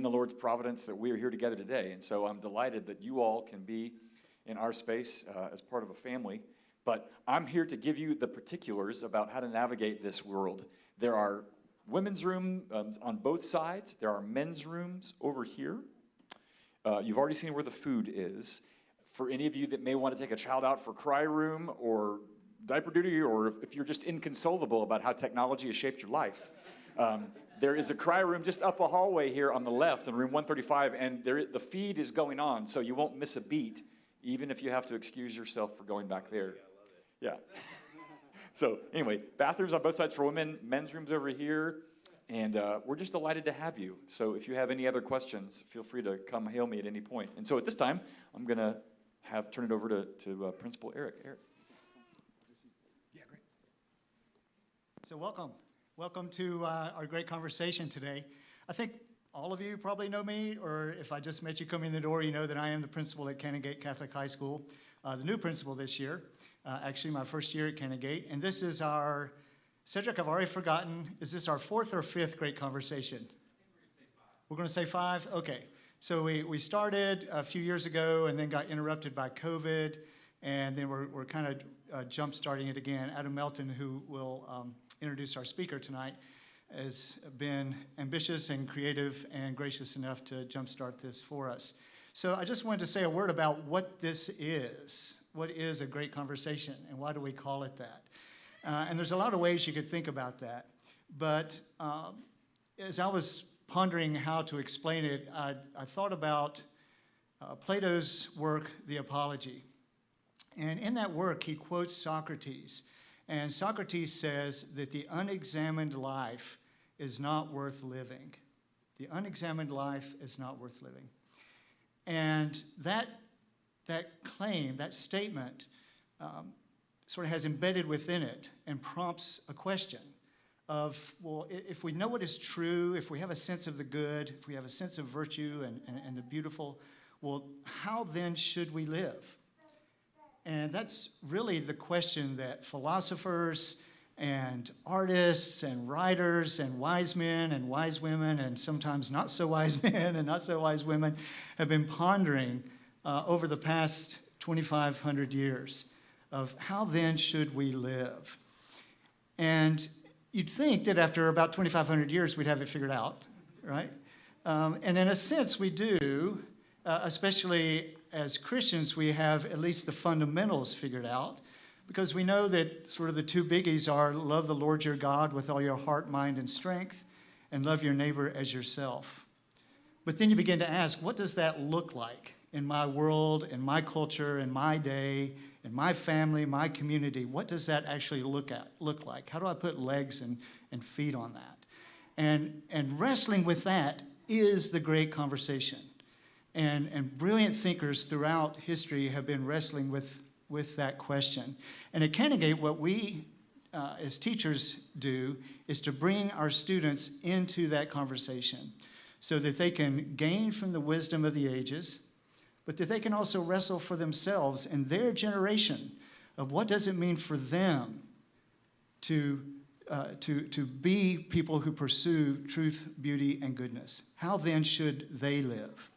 the Lord's providence that we are here together today. And so I'm delighted that you all can be in our space as part of a family. But I'm here to give you the particulars about how to navigate this world. There are women's rooms on both sides. There are men's rooms over here. You've already seen where the food is. For any of you that may want to take a child out for cry room or diaper duty, or if you're just inconsolable about how technology has shaped your life, there is a cry room just up a hallway here on the left in room 135, and the feed is going on, so you won't miss a beat, even if you have to excuse yourself for going back there. Yeah. So anyway, bathrooms on both sides for women, men's rooms over here, and we're just delighted to have you. So if you have any other questions, feel free to come hail me at any point. And so at this time, I'm going to turn it over to Principal Eric. Eric. Yeah, great. So welcome to our great conversation today. I think all of you probably know me, or if I just met you coming in the door, you know that I am the principal at Canongate Catholic High School, the new principal this year, actually my first year at Canongate. And this is our, Cedric, I've already forgotten, is this our fourth or fifth great conversation? We're going to say five? Okay. So we started a few years ago and then got interrupted by COVID, and then we're kind of jump-starting it again. Adam Melton, who will introduce our speaker tonight, has been ambitious and creative and gracious enough to jump-start this for us. So I just wanted to say a word about what this is. What is a great conversation, and why do we call it that? And there's a lot of ways you could think about that. But as I was pondering how to explain it, I thought about Plato's work, The Apology. And in that work, he quotes Socrates. And Socrates says that the unexamined life is not worth living. The unexamined life is not worth living. And that claim, that statement, sort of has embedded within it and prompts a question of, well, if we know what is true, if we have a sense of the good, if we have a sense of virtue and the beautiful, well, how then should we live? And that's really the question that philosophers and artists and writers and wise men and wise women and sometimes not so wise men and not so wise women have been pondering over the past 2,500 years of how then should we live? And you'd think that after about 2,500 years, we'd have it figured out, right? And in a sense, we do, especially as Christians, we have at least the fundamentals figured out, because we know that sort of the two biggies are love the Lord your God with all your heart, mind, and strength, and love your neighbor as yourself. But then you begin to ask, what does that look like in my world, in my culture, in my day, in my family, my community? What does that actually look like? How do I put legs and feet on that? And wrestling with that is the great conversation. And brilliant thinkers throughout history have been wrestling with that question. And at Canongate, what we as teachers do is to bring our students into that conversation so that they can gain from the wisdom of the ages, but that they can also wrestle for themselves and their generation of what does it mean for them to be people who pursue truth, beauty, and goodness. How then should they live?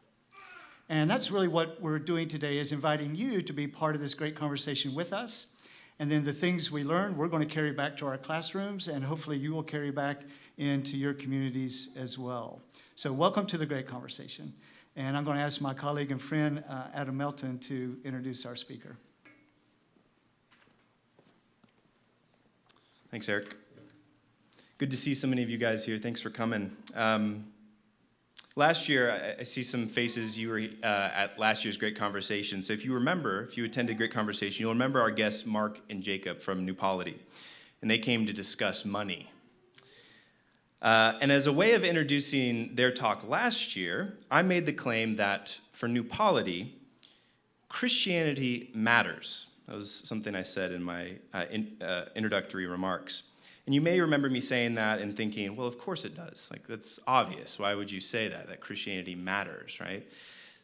And that's really what we're doing today, is inviting you to be part of this great conversation with us. And then the things we learn, we're going to carry back to our classrooms, and hopefully you will carry back into your communities as well. So welcome to the great conversation. And I'm going to ask my colleague and friend, Adam Melton, to introduce our speaker. Thanks, Eric. Good to see so many of you guys here. Thanks for coming. Last year, I see some faces. You were at last year's Great Conversation. So if you attended Great Conversation, you'll remember our guests, Mark and Jacob from New Polity. And they came to discuss money. And as a way of introducing their talk last year, I made the claim that for New Polity, Christianity matters. That was something I said in my introductory remarks. And you may remember me saying that and thinking, well, of course it does. Like, that's obvious. Why would you say that Christianity matters, right?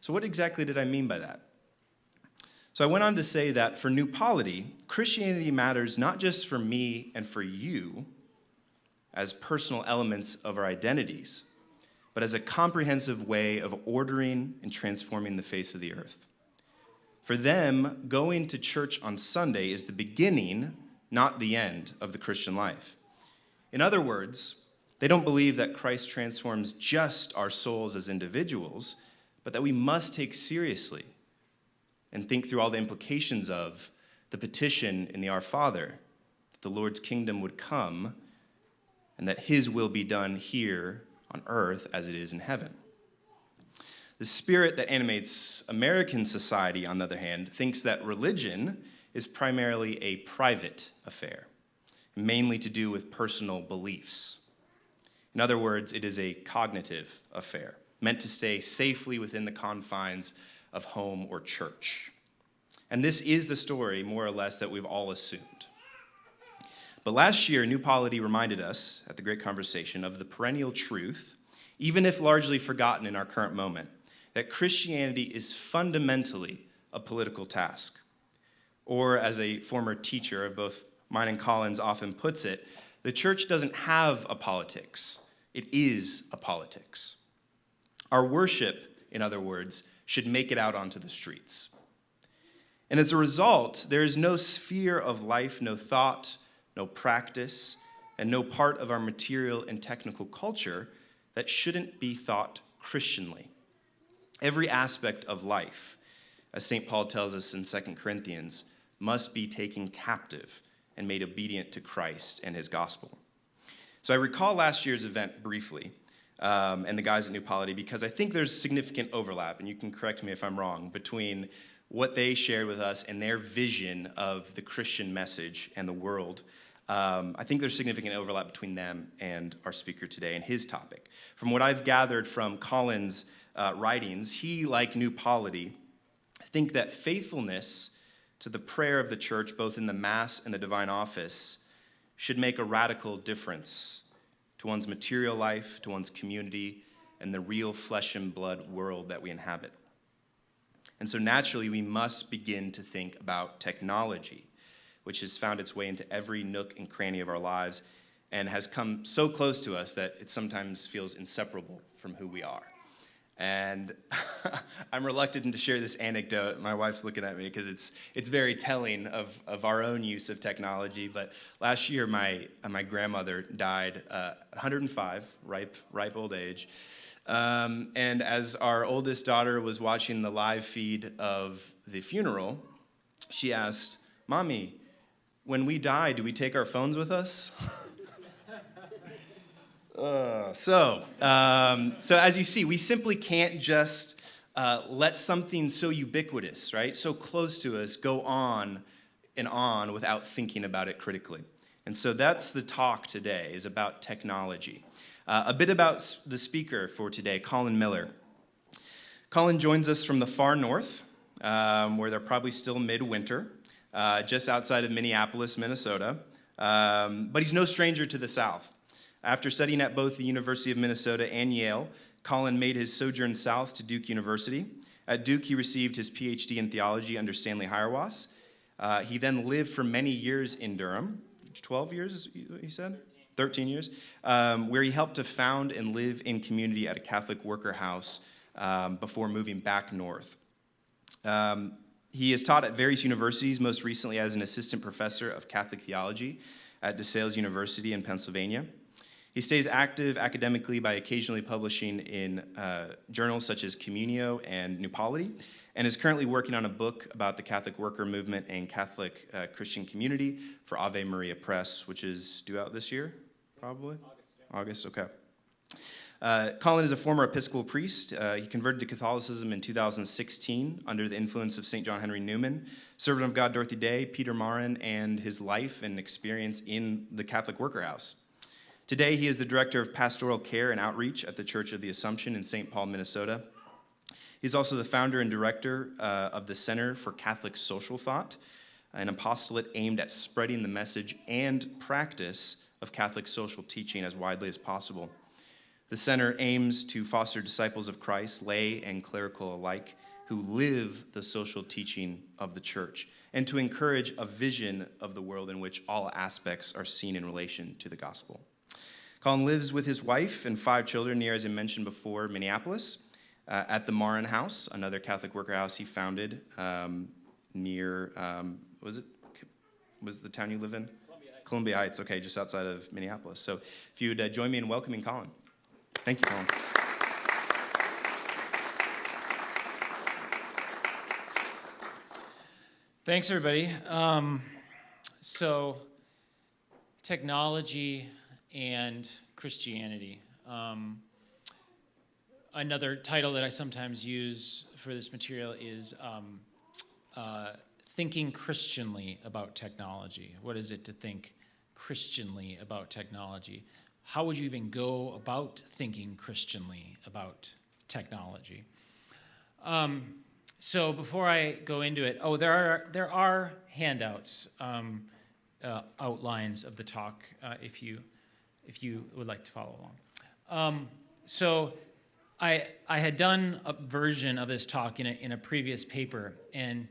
So what exactly did I mean by that? So I went on to say that for New Polity, Christianity matters not just for me and for you as personal elements of our identities, but as a comprehensive way of ordering and transforming the face of the earth. For them, going to church on Sunday is the beginning, not the end, of the Christian life. In other words, they don't believe that Christ transforms just our souls as individuals, but that we must take seriously and think through all the implications of the petition in the Our Father, that the Lord's kingdom would come and that his will be done here on earth as it is in heaven. The spirit that animates American society, on the other hand, thinks that religion is primarily a private affair, mainly to do with personal beliefs. In other words, it is a cognitive affair, meant to stay safely within the confines of home or church. And this is the story, more or less, that we've all assumed. But last year, New Polity reminded us, at the Great Conversation, of the perennial truth, even if largely forgotten in our current moment, that Christianity is fundamentally a political task. Or, as a former teacher of both mine and Colin's often puts it, the church doesn't have a politics. It is a politics. Our worship, in other words, should make it out onto the streets. And as a result, there is no sphere of life, no thought, no practice, and no part of our material and technical culture that shouldn't be thought Christianly. Every aspect of life, as St. Paul tells us in 2 Corinthians, must be taken captive and made obedient to Christ and his gospel. So I recall last year's event briefly, and the guys at New Polity, because I think there's significant overlap, and you can correct me if I'm wrong, between what they shared with us and their vision of the Christian message and the world. I think there's significant overlap between them and our speaker today and his topic. From what I've gathered from Colin's writings, he, like New Polity, think that faithfulness to the prayer of the church, both in the Mass and the divine office, should make a radical difference to one's material life, to one's community, and the real flesh and blood world that we inhabit. And so naturally, we must begin to think about technology, which has found its way into every nook and cranny of our lives and has come so close to us that it sometimes feels inseparable from who we are. And I'm reluctant to share this anecdote. My wife's looking at me because it's very telling of our own use of technology. But last year, my grandmother died, 105, ripe old age. And as our oldest daughter was watching the live feed of the funeral, she asked, "Mommy, when we die, do we take our phones with us?" So as you see, we simply can't just let something so ubiquitous, right, so close to us, go on and on without thinking about it critically. And so that's the talk today, is about technology. A bit about the speaker for today, Colin Miller. Colin joins us from the far north, where they're probably still midwinter, just outside of Minneapolis, Minnesota. But he's no stranger to the South. After studying at both the University of Minnesota and Yale, Colin made his sojourn south to Duke University. At Duke, he received his Ph.D. in theology under Stanley Hauerwas. He then lived for many years in Durham, 12 years, he said? 13 years, where he helped to found and live in community at a Catholic worker house before moving back north. He has taught at various universities, most recently as an assistant professor of Catholic theology at DeSales University in Pennsylvania. He stays active academically by occasionally publishing in journals such as Communio and New Polity, and is currently working on a book about the Catholic worker movement and Catholic Christian community for Ave Maria Press, which is due out this year, probably? August, okay. Colin is a former Episcopal priest. He converted to Catholicism in 2016 under the influence of St. John Henry Newman, servant of God Dorothy Day, Peter Marin, and his life and experience in the Catholic worker house. Today, he is the director of pastoral care and outreach at the Church of the Assumption in St. Paul, Minnesota. He's also the founder and director of the Center for Catholic Social Thought, an apostolate aimed at spreading the message and practice of Catholic social teaching as widely as possible. The center aims to foster disciples of Christ, lay and clerical alike, who live the social teaching of the church, and to encourage a vision of the world in which all aspects are seen in relation to the gospel. Colin lives with his wife and 5 children near, as I mentioned before, Minneapolis, at the Marin House, another Catholic worker house he founded near, was the town you live in? Columbia Heights, okay, just outside of Minneapolis. So if you would join me in welcoming Colin. Thank you, Colin. Thanks, everybody. So, technology and Christianity. Another title that I sometimes use for this material is thinking Christianly about technology. What is it to think Christianly about technology? How would you even go about thinking Christianly about technology? So before I go into it, there are handouts, outlines of the talk, if you would like to follow along. So I had done a version of this talk in a previous paper, and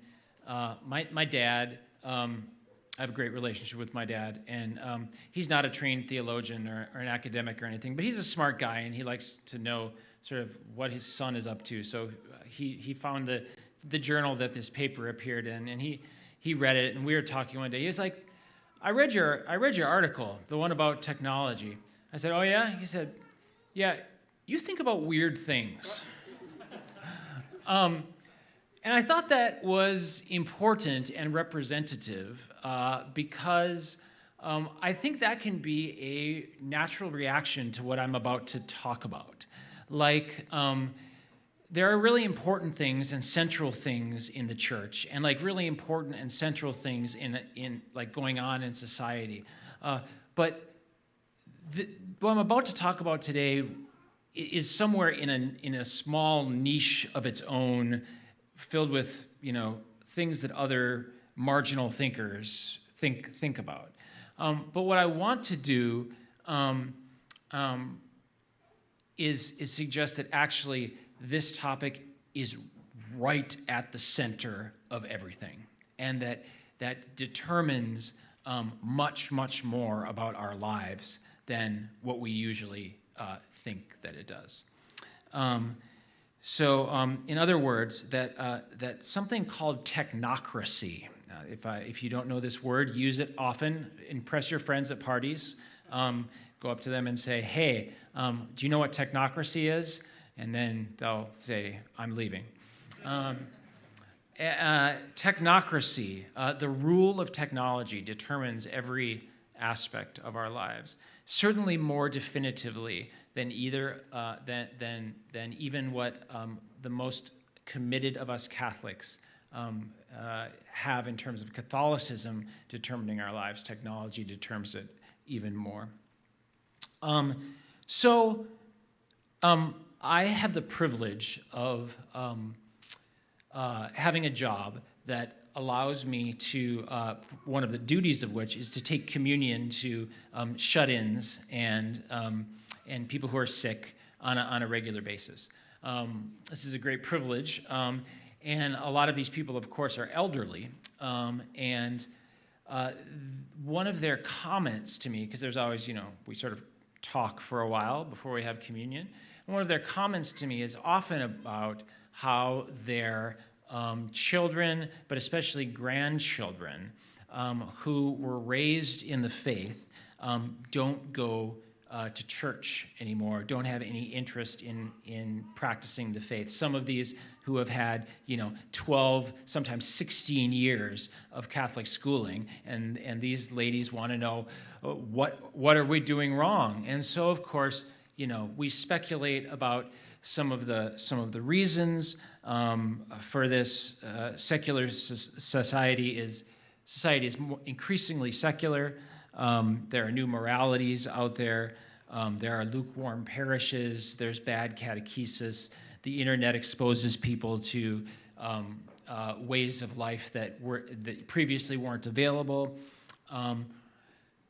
my dad, I have a great relationship with my dad, and he's not a trained theologian or an academic or anything, but he's a smart guy, and he likes to know sort of what his son is up to. So he found the journal that this paper appeared in, and he read it, and we were talking one day. He was like, I read your article, the one about technology. I said, oh yeah? He said, yeah, you think about weird things. And I thought that was important and representative because I think that can be a natural reaction to what I'm about to talk about. Like, there are really important things and central things in the church, and like really important and central things in like going on in society. But what I'm about to talk about today is somewhere in a small niche of its own, filled with things that other marginal thinkers think about. But what I want to do is suggest that actually this topic is right at the center of everything, and that determines much more about our lives than what we usually think that it does. So, in other words, that something called technocracy. If you don't know this word, use it often. Impress your friends at parties. Go up to them and say, "Hey, do you know what technocracy is?" And then they'll say, "I'm leaving." Technocracy, the rule of technology, determines every aspect of our lives. Certainly more definitively than than even what the most committed of us Catholics have in terms of Catholicism determining our lives. Technology determines it even more. I have the privilege of having a job that allows me to, one of the duties of which is to take communion to shut-ins and people who are sick on a regular basis. This is a great privilege, and a lot of these people, of course, are elderly, and one of their comments to me, because there's always, we sort of talk for a while before we have communion, and one of their comments to me is often about how their children, but especially grandchildren, who were raised in the faith, don't go to church anymore, don't have any interest in practicing the faith. Some of these who have had, 12, sometimes 16 years of Catholic schooling, and these ladies want to know, what are we doing wrong? And so, of course, we speculate about some of the reasons for this. Secular society is increasingly secular. There are new moralities out there. There are lukewarm parishes. There's bad catechesis. The internet exposes people to ways of life that previously weren't available.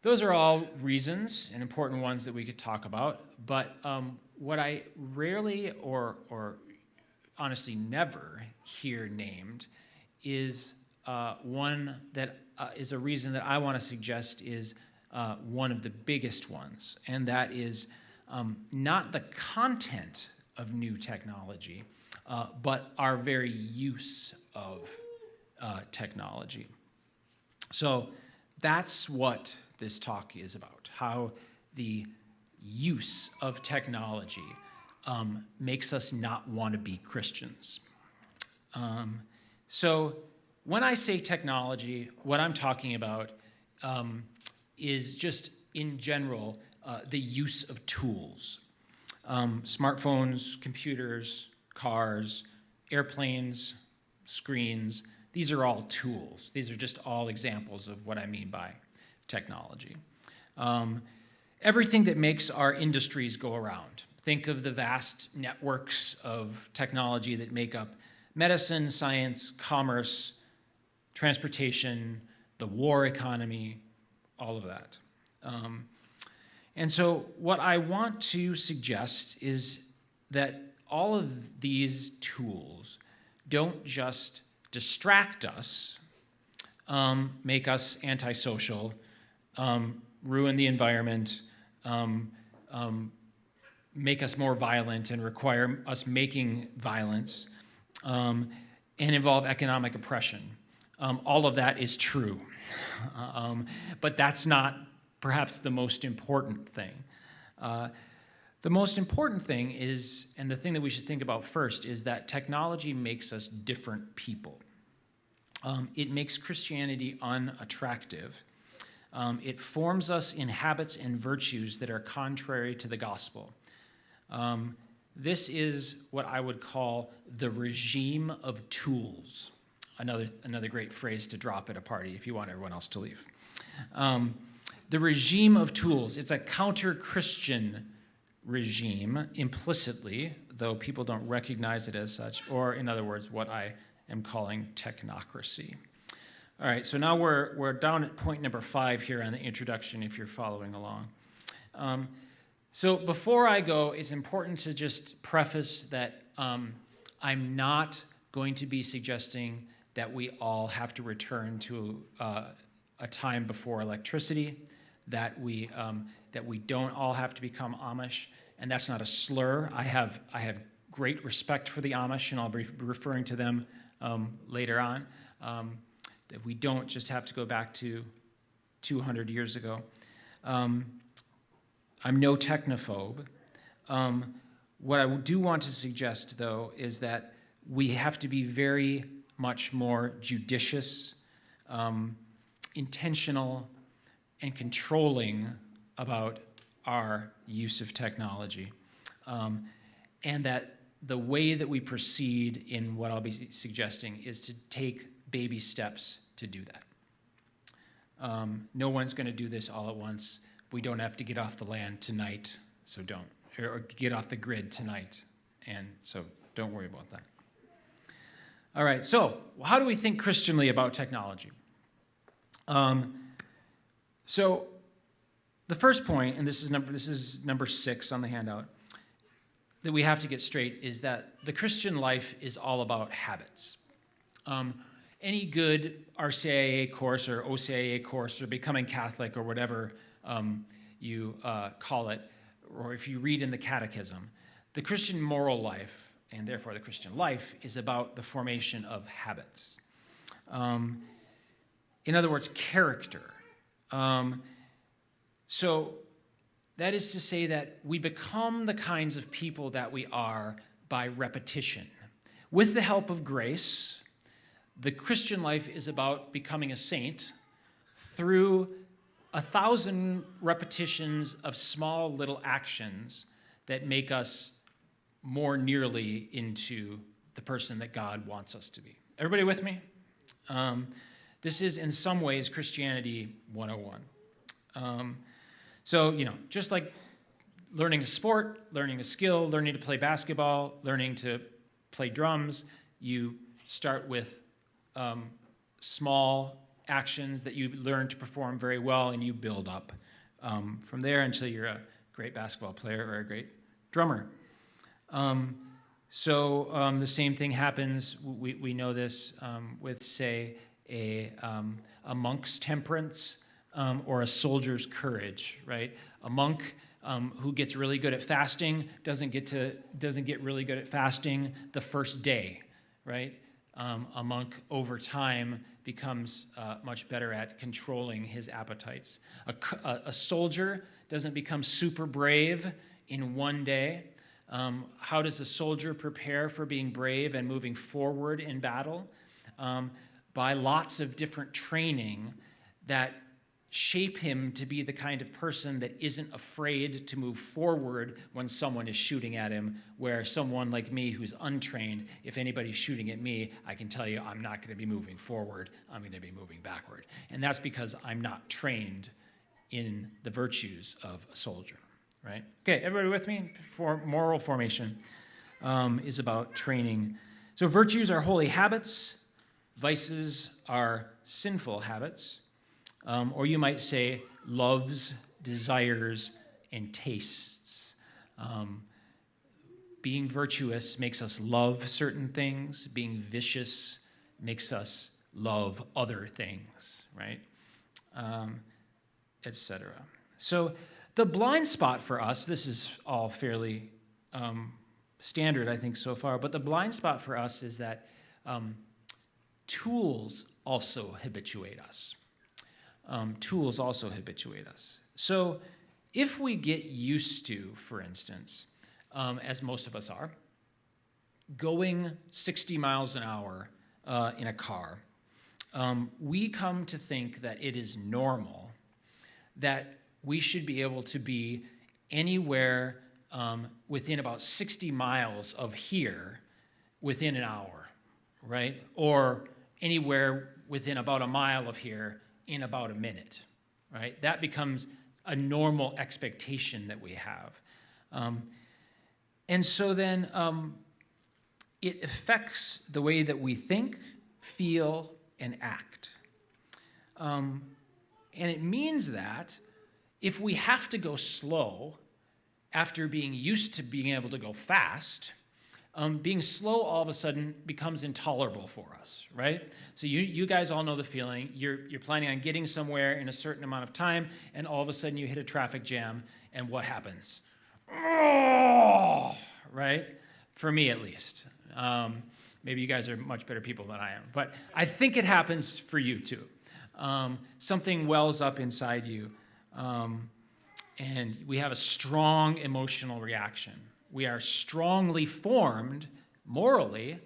Those are all reasons and important ones that we could talk about. But what I rarely or honestly never hear named is one that is a reason that I want to suggest is one of the biggest ones, and that is not the content of new technology, but our very use of technology. So that's what this talk is about, how the use of technology makes us not want to be Christians. So when I say technology, what I'm talking about is just in general the use of tools. Smartphones, computers, cars, airplanes, screens, these are all tools. These are just all examples of what I mean by technology. Everything that makes our industries go around. Think of the vast networks of technology that make up medicine, science, commerce, transportation, the war economy, all of that. And so what I want to suggest is that all of these tools don't just distract us, make us antisocial, ruin the environment, make us more violent and require us making violence, and involve economic oppression. All of that is true, but that's not perhaps the most important thing. The most important thing is, and the thing that we should think about first, is that technology makes us different people. It makes Christianity unattractive. It forms us in habits and virtues that are contrary to the gospel. This is what I would call the regime of tools. Another great phrase to drop at a party if you want everyone else to leave. The regime of tools. It's a counter-Christian regime implicitly, though people don't recognize it as such, or in other words, what I am calling technocracy. All right, so now we're down at point number 5 here on the introduction, if you're following along. So before I go, it's important to just preface that I'm not going to be suggesting that we all have to return to a time before electricity, that we don't all have to become Amish, and that's not a slur. I have great respect for the Amish, and I'll be referring to them later on. That we don't just have to go back to 200 years ago. I'm no technophobe. What I do want to suggest, though, is that we have to be very much more judicious, intentional, and controlling about our use of technology. And that the way that we proceed in what I'll be suggesting is to take baby steps to do that. No one's going to do this all at once. We don't have to get off the land tonight, so don't. Or get off the grid tonight, and so don't worry about that. All right, so how do we think Christianly about technology? So the first point, and this is number 6 on the handout, that we have to get straight is that the Christian life is all about habits. Any good RCIA course or OCIA course or becoming Catholic or whatever you call it, or if you read in the catechism, the Christian moral life, and therefore the Christian life, is about the formation of habits. In other words, character. So that is to say that we become the kinds of people that we are by repetition. With the help of grace, the Christian life is about becoming a saint through 1,000 repetitions of small little actions that make us more nearly into the person that God wants us to be. Everybody with me? This is, in some ways, Christianity 101. So, just like learning a sport, learning a skill, learning to play basketball, learning to play drums, you start with small actions that you learn to perform very well, and you build up from there until you're a great basketball player or a great drummer. So the same thing happens, we know this, with, say, a monk's temperance. or a soldier's courage, right? A monk who gets really good at fasting doesn't get really good at fasting the first day, right? A monk over time becomes much better at controlling his appetites. A soldier doesn't become super brave in one day. How does a soldier prepare for being brave and moving forward in battle? By lots of different training that shape him to be the kind of person that isn't afraid to move forward when someone is shooting at him, where someone like me who's untrained, if anybody's shooting at me, I can tell you I'm not going to be moving forward, I'm going to be moving backward. And that's because I'm not trained in the virtues of a soldier, right? Okay, everybody with me? Moral formation is about training. So virtues are holy habits, vices are sinful habits. Or you might say loves, desires, and tastes. Being virtuous makes us love certain things. Being vicious makes us love other things, right? Etc. So the blind spot for us, this is all fairly standard, I think, so far, but the blind spot for us is that tools also habituate us. Tools also habituate us. So if we get used to, for instance, as most of us are, going 60 miles an hour in a car, we come to think that it is normal that we should be able to be anywhere within about 60 miles of here within an hour, right? Or anywhere within about a mile of here in about a minute, right? That becomes a normal expectation that we have. And so then it affects the way that we think, feel, and act. And it means that if we have to go slow after being used to being able to go fast, being slow all of a sudden becomes intolerable for us, right? So you guys all know the feeling. You're planning on getting somewhere in a certain amount of time, and all of a sudden you hit a traffic jam, and what happens? Oh, right? For me, at least. Maybe you guys are much better people than I am, but I think it happens for you too. Something wells up inside you, and we have a strong emotional reaction. We are strongly formed morally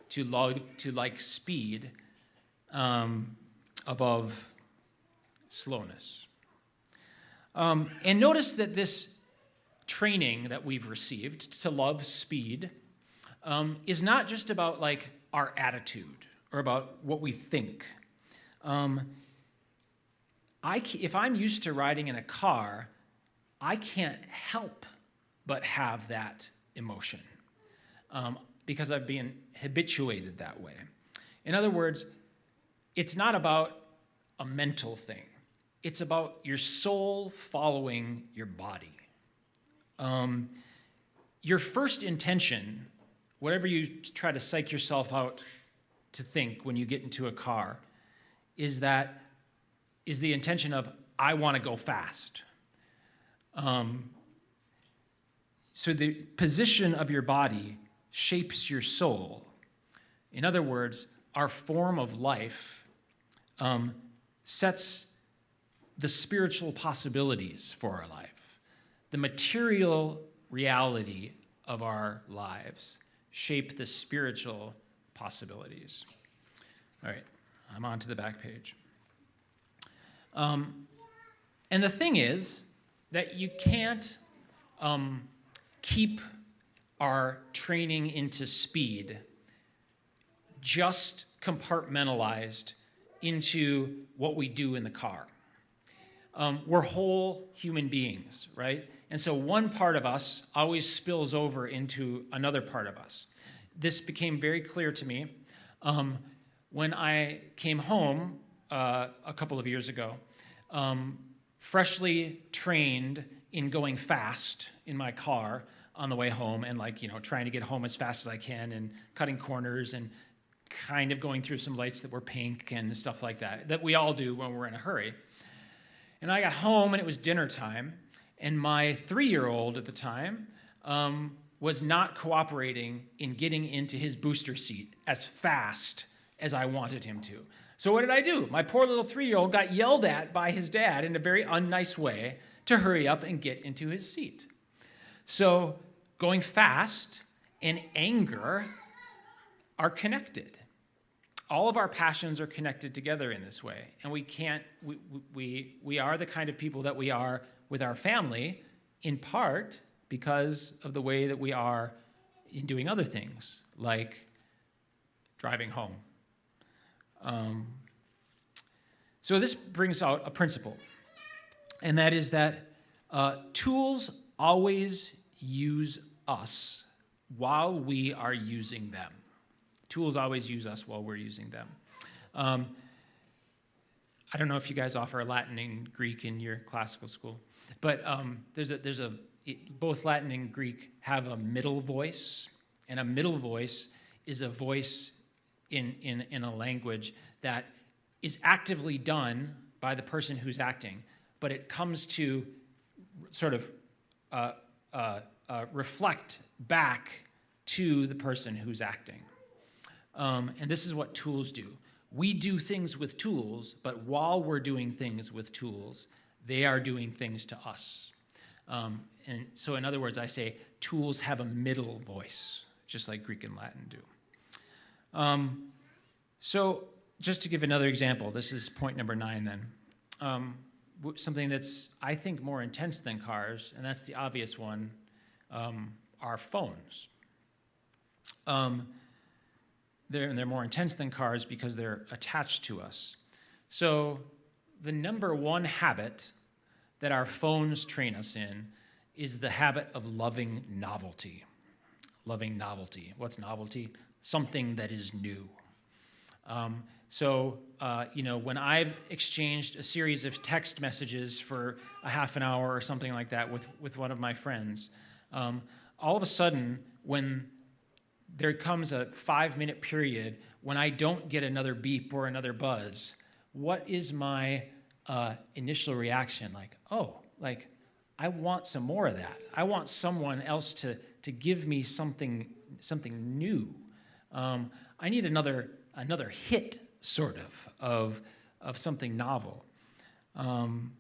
to like speed above slowness. And notice that this training that we've received to love speed is not just about like our attitude or about what we think. If I'm used to riding in a car, I can't help but have that emotion because I've been habituated that way. In other words, it's not about a mental thing. It's about your soul following your body. Your first intention, whatever you try to psych yourself out to think when you get into a car, is the intention of, I want to go fast. So the position of your body shapes your soul. In other words, our form of life sets the spiritual possibilities for our life. The material reality of our lives shape the spiritual possibilities. All right, I'm on to the back page. And the thing is that you can't keep our training into speed just compartmentalized into what we do in the car. We're whole human beings, right? And so one part of us always spills over into another part of us. This became very clear to me when I came home a couple of years ago, freshly trained in going fast in my car on the way home and trying to get home as fast as I can and cutting corners and kind of going through some lights that were pink and stuff like that we all do when we're in a hurry. And I got home, and it was dinner time, and my 3-year-old at the time was not cooperating in getting into his booster seat as fast as I wanted him to. So what did I do? My poor little 3-year-old got yelled at by his dad in a very unnice way to hurry up and get into his seat. So going fast and anger are connected. All of our passions are connected together in this way, and we are the kind of people that we are with our family, in part because of the way that we are in doing other things, like driving home. So this brings out a principle, and that is that tools always use us while we are using them. Tools always use us while we're using them. I don't know if you guys offer Latin and Greek in your classical school, but both Latin and Greek have a middle voice, and a middle voice is a voice in a language that is actively done by the person who's acting, but it comes to sort of reflect back to the person who's acting. And this is what tools do. We do things with tools, but while we're doing things with tools, they are doing things to us. And so in other words, I say tools have a middle voice, just like Greek and Latin do. So just to give another example, this is point number 9 then. Something that's, I think, more intense than cars, and that's the obvious one, are phones. They're more intense than cars because they're attached to us. So the number one habit that our phones train us in is the habit of loving novelty. Loving novelty. What's novelty? Something that is new. When I've exchanged a series of text messages for a half an hour or something like that with one of my friends, all of a sudden, when there comes a 5-minute period when I don't get another beep or another buzz, what is my initial reaction? I want some more of that. I want someone else to give me something new. I need another hit, sort of something novel. And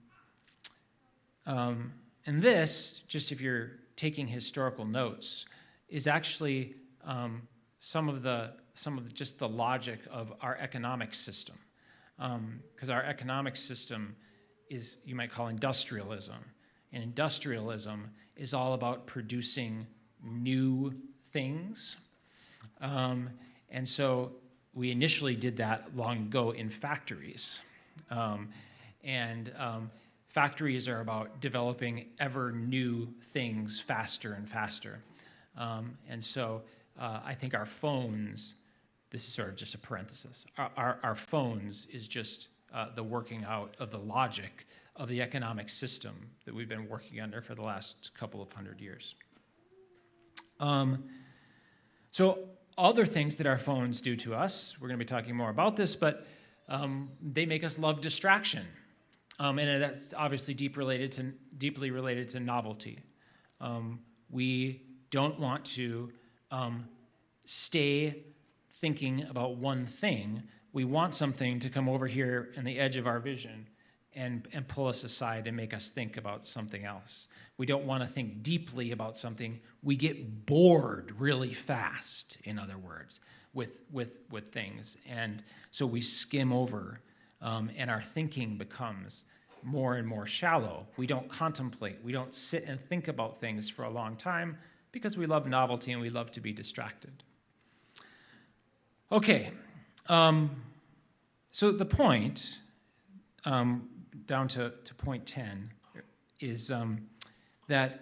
this, just if you're taking historical notes, is actually some of just the logic of our economic system, because our economic system is, you might call, industrialism, and industrialism is all about producing new things, and so we initially did that long ago in factories, and factories are about developing ever new things faster and faster, and so I think our phones, this is sort of just a parenthesis, our phones is just the working out of the logic of the economic system that we've been working under for the last couple of 100 years. So other things that our phones do to us, we're going to be talking more about this, but they make us love distraction. And that's obviously deeply related to novelty. We don't want to stay thinking about one thing. We want something to come over here in the edge of our vision and pull us aside and make us think about something else. We don't want to think deeply about something. We get bored really fast, in other words, with things. And so we skim over, and our thinking becomes more and more shallow. We don't contemplate. We don't sit and think about things for a long time because we love novelty and we love to be distracted. Okay, so the point, down to point 10, is that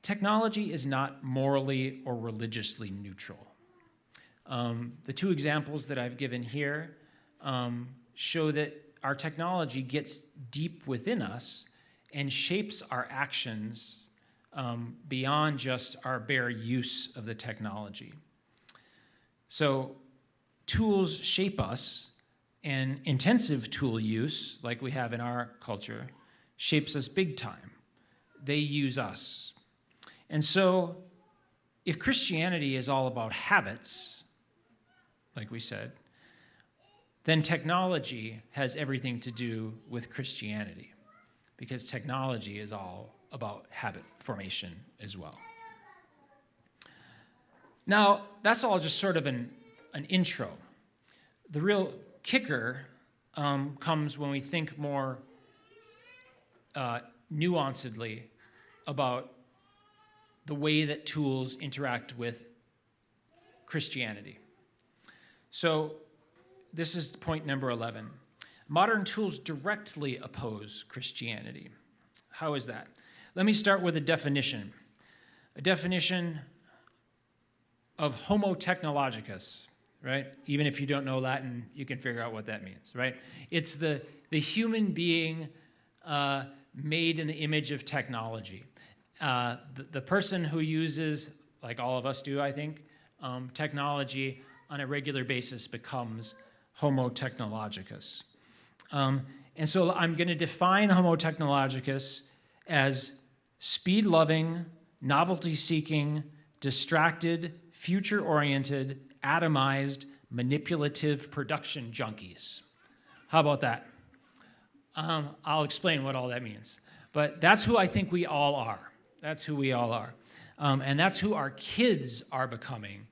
technology is not morally or religiously neutral. The two examples that I've given here show that our technology gets deep within us and shapes our actions beyond just our bare use of the technology. So tools shape us, And intensive tool use, like we have in our culture, shapes us big time. They use us. And so, if Christianity is all about habits, like we said, then technology has everything to do with Christianity, because technology is all about habit formation as well. Now, that's all just sort of an intro. The real kicker comes when we think more nuancedly about the way that tools interact with Christianity. So this is point number 11. Modern tools directly oppose Christianity. How is that? Let me start with a definition. A definition of homo technologicus, right? Even if you don't know Latin, you can figure out what that means, right? It's the human being made in the image of technology. The person who uses, like all of us do, I think, technology on a regular basis becomes homo technologicus. And so I'm going to define homo technologicus as speed-loving, novelty-seeking, distracted, future-oriented, atomized, manipulative production junkies. How about that? I'll explain what all that means. But that's who I think we all are. That's who we all are. And that's who our kids are becoming,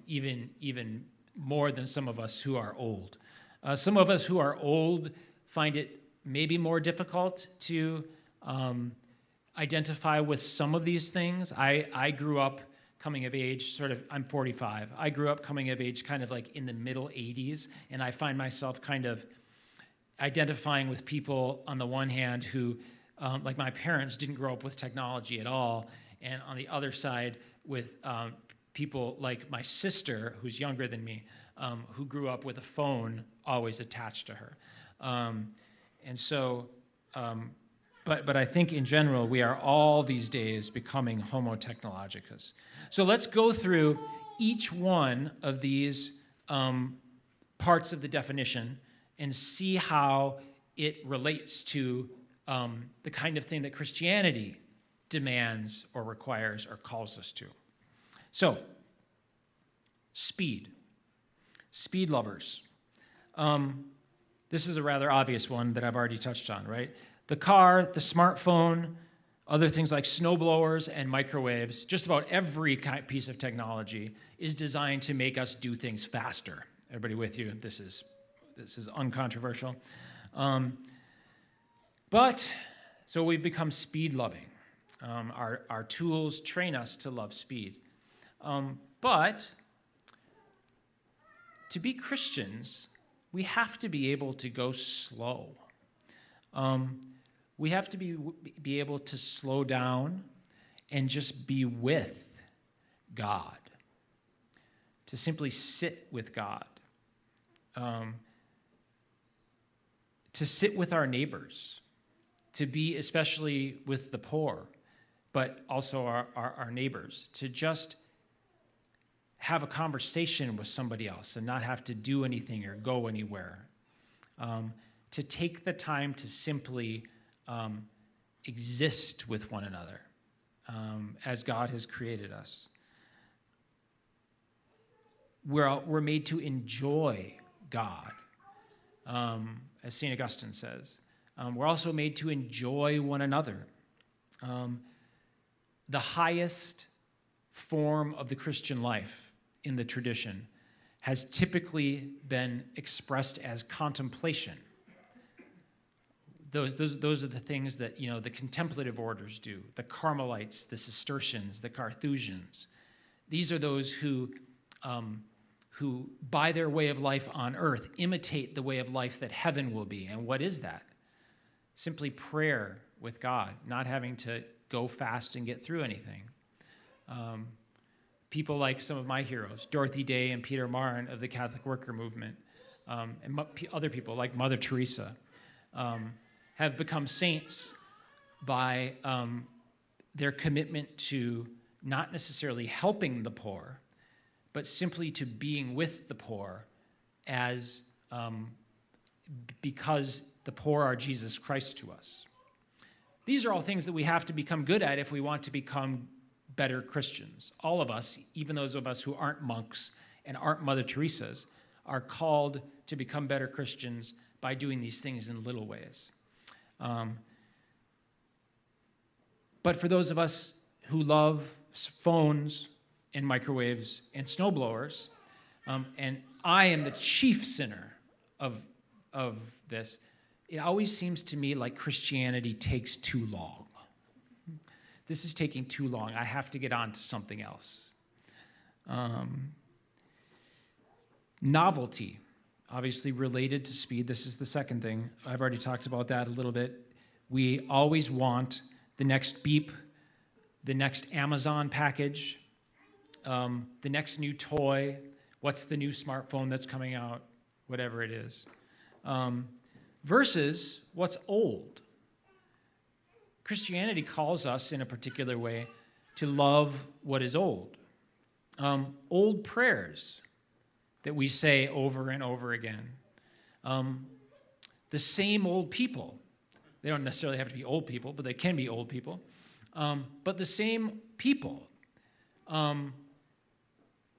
even more than some of us who are old. Some of us who are old find it maybe more difficult to identify with some of these things. I grew up coming of age, I'm 45. I grew up coming of age kind of like in the middle 80s, and I find myself kind of identifying with people on the one hand who, like my parents, didn't grow up with technology at all, and on the other side with people like my sister, who's younger than me, who grew up with a phone always attached to her. But I think in general, we are all these days becoming homo technologicus. So let's go through each one of these parts of the definition and see how it relates to the kind of thing that Christianity demands or requires or calls us to. So, speed lovers. This is a rather obvious one that I've already touched on, right? The car, the smartphone, other things like snowblowers and microwaves, just about every piece of technology is designed to make us do things faster. Everybody with you? This is uncontroversial. So we've become speed-loving. Our tools train us to love speed. But to be Christians, we have to be able to go slow. We have to be able to slow down and just be with God, to simply sit with God, to sit with our neighbors, to be especially with the poor, but also our neighbors, to just have a conversation with somebody else and not have to do anything or go anywhere, to take the time to simply exist with one another as God has created us. We're made to enjoy God, as St. Augustine says. We're also made to enjoy one another. The highest form of the Christian life in the tradition has typically been expressed as contemplation. Those are the things that, the contemplative orders do, the Carmelites, the Cistercians, the Carthusians. These are those who, by their way of life on earth, imitate the way of life that heaven will be. And what is that? Simply prayer with God, not having to go fast and get through anything. People like some of my heroes, Dorothy Day and Peter Martin of the Catholic Worker Movement, and other people like Mother Teresa, have become saints by their commitment to not necessarily helping the poor, but simply to being with the poor as because the poor are Jesus Christ to us. These are all things that we have to become good at if we want to become better Christians. All of us, even those of us who aren't monks and aren't Mother Teresa's, are called to become better Christians by doing these things in little ways. But for those of us who love phones and microwaves and snowblowers, and I am the chief sinner of this, it always seems to me like Christianity takes too long. This is taking too long. I have to get on to something else. Novelty, obviously related to speed. This is the second thing. I've already talked about that a little bit. We always want the next beep, the next Amazon package, the next new toy, what's the new smartphone that's coming out, whatever it is, versus what's old. Christianity calls us in a particular way to love what is old. Old prayers that we say over and over again. The same old people. They don't necessarily have to be old people, but they can be old people. But the same people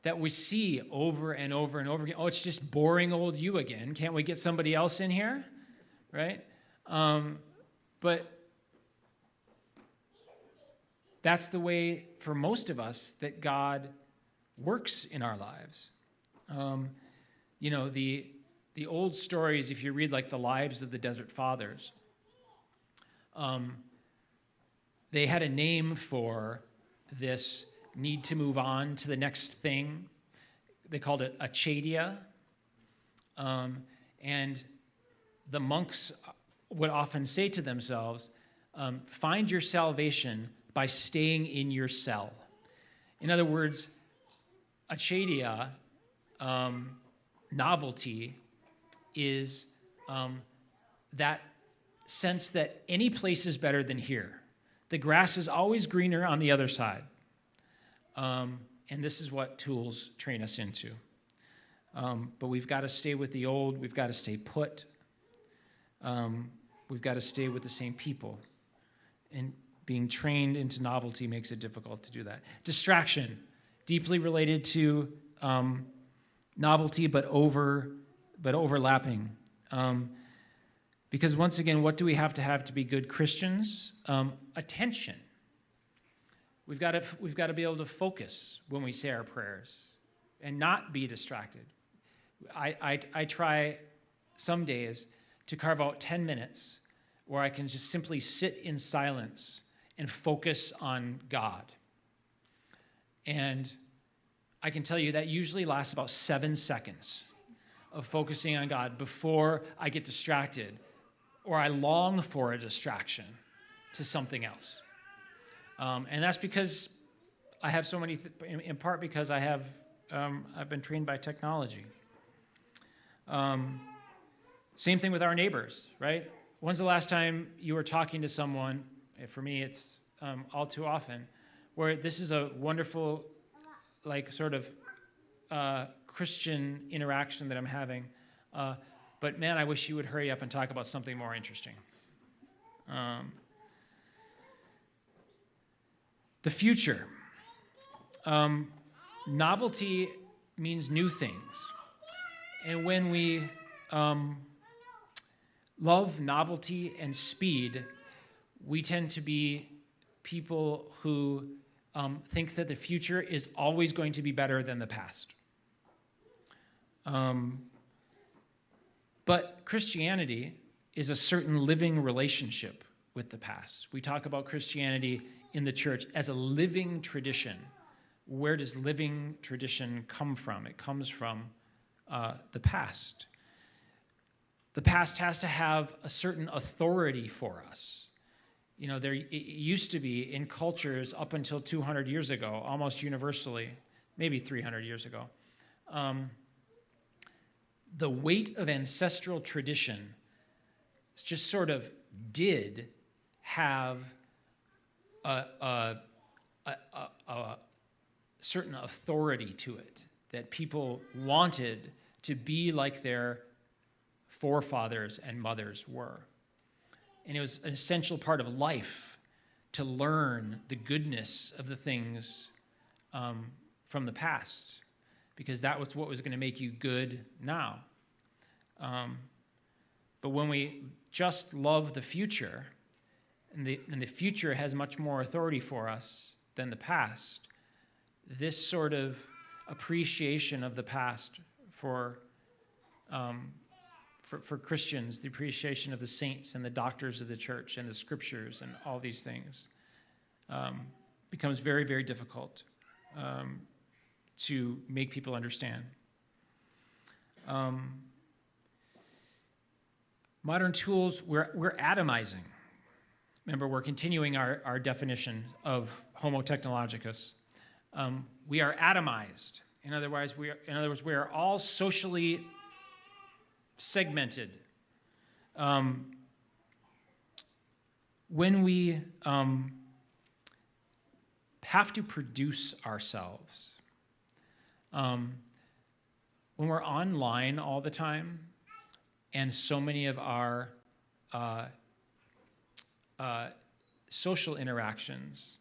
that we see over and over and over again. Oh, it's just boring old you again. Can't we get somebody else in here? Right? But that's the way, for most of us, that God works in our lives. The old stories, if you read like the lives of the Desert Fathers, they had a name for this need to move on to the next thing. They called it acedia. And the monks would often say to themselves, find your salvation by staying in your cell. In other words, acedia, novelty, is that sense that any place is better than here. The grass is always greener on the other side. And this is what tools train us into. But we've got to stay with the old. We've got to stay put. We've got to stay with the same people. And being trained into novelty makes it difficult to do that. Distraction, deeply related to novelty, but overlapping. Because once again, what do we have to be good Christians? Attention. We've got to be able to focus when we say our prayers and not be distracted. I try some days to carve out 10 minutes where I can just simply sit in silence and focus on God. And I can tell you that usually lasts about 7 seconds of focusing on God before I get distracted or I long for a distraction to something else. And that's because I have so many, in part because I've been trained by technology. Same thing with our neighbors, right? When's the last time you were talking to someone, for me it's all too often, where this is a wonderful, like sort of Christian interaction that I'm having, but man, I wish you would hurry up and talk about something more interesting. The future. Novelty means new things. And when we love novelty and speed, we tend to be people who think that the future is always going to be better than the past. But Christianity is a certain living relationship with the past. We talk about Christianity in the church as a living tradition. Where does living tradition come from? It comes from the past. The past has to have a certain authority for us. You know, it used to be in cultures up until 200 years ago, almost universally, maybe 300 years ago, the weight of ancestral tradition just sort of did have a certain authority to it, that people wanted to be like their forefathers and mothers were. And it was an essential part of life to learn the goodness of the things from the past, because that was what was going to make you good now. But when we just love the future, and the future has much more authority for us than the past, this sort of appreciation of the past for Christians, the appreciation of the saints and the doctors of the church and the scriptures and all these things, becomes very, very difficult to make people understand. Modern tools, we're atomizing. Remember, we're continuing our definition of Homo technologicus. We are atomized. In other words, we are all socially segmented. When we have to produce ourselves, when we're online all the time, and so many of our social interactions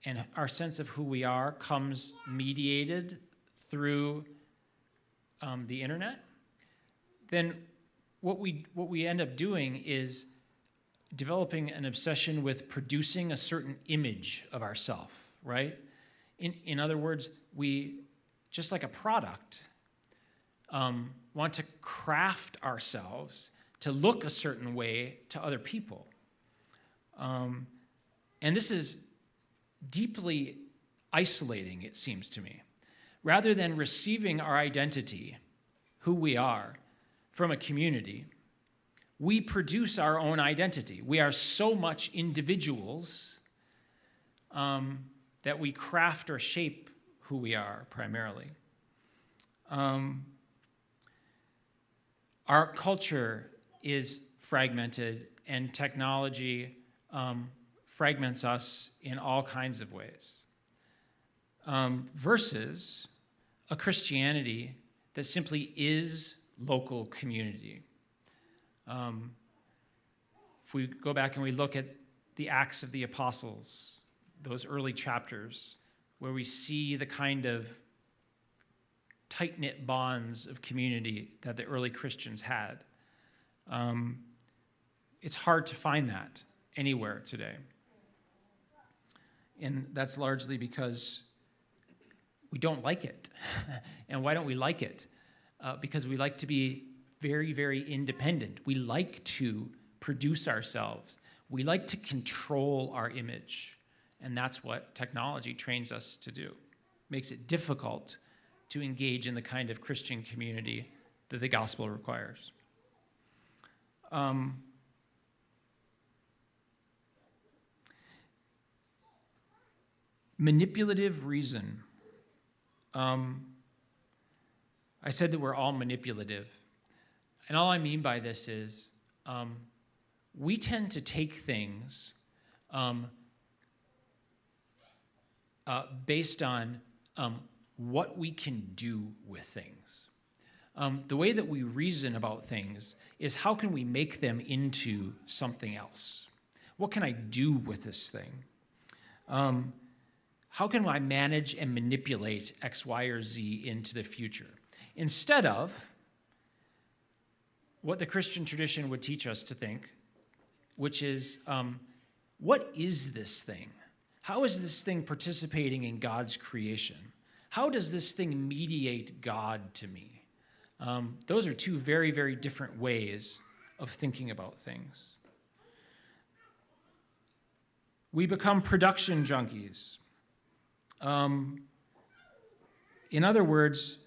and our sense of who we are comes mediated through the internet, then what we end up doing is developing an obsession with producing a certain image of ourselves, right? In other words, we, just like a product, want to craft ourselves to look a certain way to other people. And this is deeply isolating, it seems to me. Rather than receiving our identity, who we are, from a community, we produce our own identity. We are so much individuals that we craft or shape who we are primarily. Our culture is fragmented, and technology fragments us in all kinds of ways, versus a Christianity that simply is local community. If we go back and we look at the Acts of the Apostles, those early chapters, where we see the kind of tight-knit bonds of community that the early Christians had, it's hard to find that anywhere today. And that's largely because we don't like it. And why don't we like it? Because we like to be very, very independent. We like to produce ourselves. We like to control our image. And that's what technology trains us to do. Makes it difficult to engage in the kind of Christian community that the gospel requires. Manipulative reason. I said that we're all manipulative. And all I mean by this is we tend to take things based on what we can do with things. The way that we reason about things is, how can we make them into something else? What can I do with this thing? How can I manage and manipulate X, Y, or Z into the future? Instead of what the Christian tradition would teach us to think, which is, what is this thing? How is this thing participating in God's creation? How does this thing mediate God to me? Those are two very, very different ways of thinking about things. We become production junkies. In other words,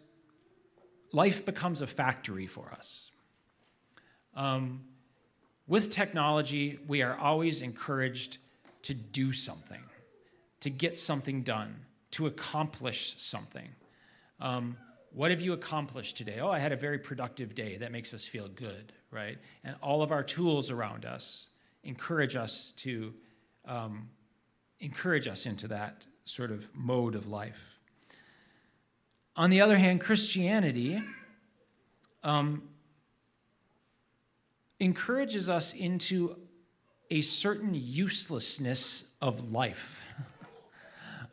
life becomes a factory for us. With technology, we are always encouraged to do something, to get something done, to accomplish something. What have you accomplished today? Oh, I had a very productive day. That makes us feel good, right? And all of our tools around us encourage us into that sort of mode of life. On the other hand, Christianity encourages us into a certain uselessness of life.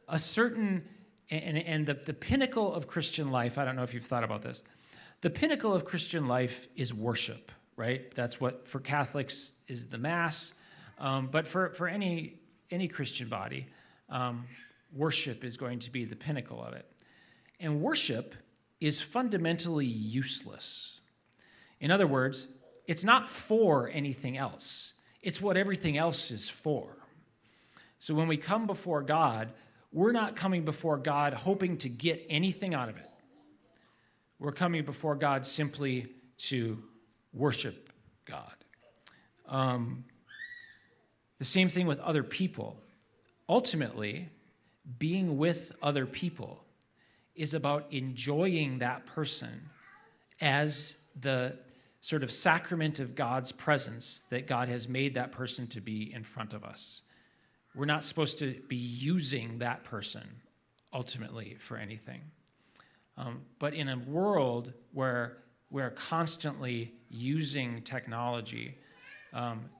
A certain, and the pinnacle of Christian life, I don't know if you've thought about this, the pinnacle of Christian life is worship, right? That's what, for Catholics, is the Mass. But for any Christian body, worship is going to be the pinnacle of it. And worship is fundamentally useless. In other words, it's not for anything else. It's what everything else is for. So when we come before God, we're not coming before God hoping to get anything out of it. We're coming before God simply to worship God. The same thing with other people. Ultimately, being with other people is about enjoying that person as the sort of sacrament of God's presence that God has made that person to be in front of us. We're not supposed to be using that person ultimately for anything. But in a world where we're constantly using technology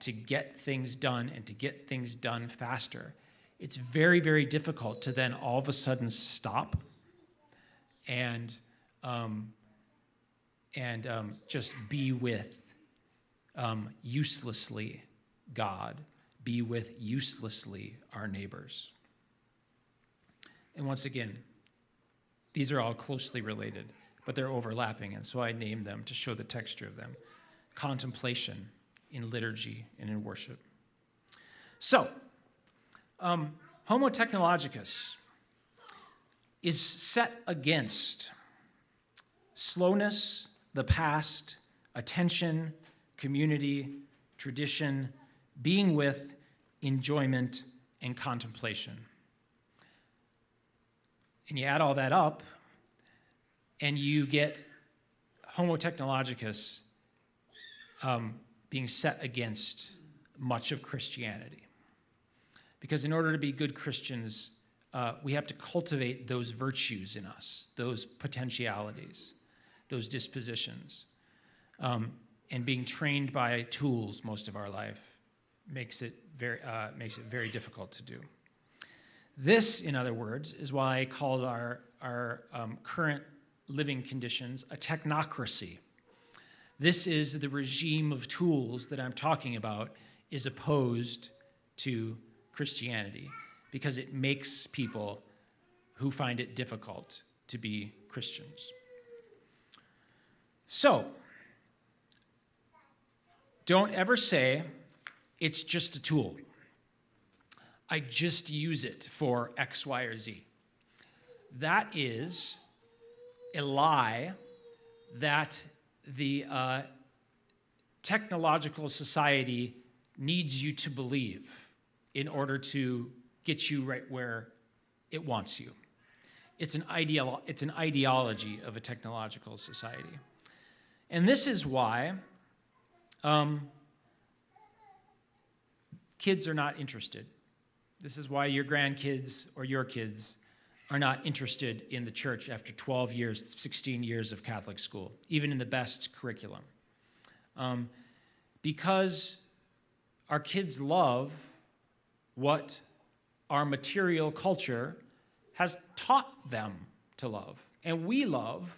to get things done and to get things done faster, it's very, very difficult to then all of a sudden stop and just be with uselessly God, be with uselessly our neighbors. And once again, these are all closely related, but they're overlapping, and so I named them to show the texture of them. Contemplation in liturgy and in worship. So, Homo technologicus is set against slowness, the past, attention, community, tradition, being with, enjoyment, and contemplation. And you add all that up, and you get Homo technologicus being set against much of Christianity. Because in order to be good Christians, we have to cultivate those virtues in us, those potentialities, those dispositions. And being trained by tools most of our life makes it very difficult to do. This, in other words, is why I called our current living conditions a technocracy. This is the regime of tools that I'm talking about is opposed to Christianity because it makes people who find it difficult to be Christians. So, don't ever say, it's just a tool. I just use it for X, Y, or Z. That is a lie that the technological society needs you to believe in order to get you right where it wants you. It's an ideology of a technological society. And this is why kids are not interested. This is why your grandkids or your kids are not interested in the church after 12 years, 16 years of Catholic school, even in the best curriculum. Because our kids love what our material culture has taught them to love. And we love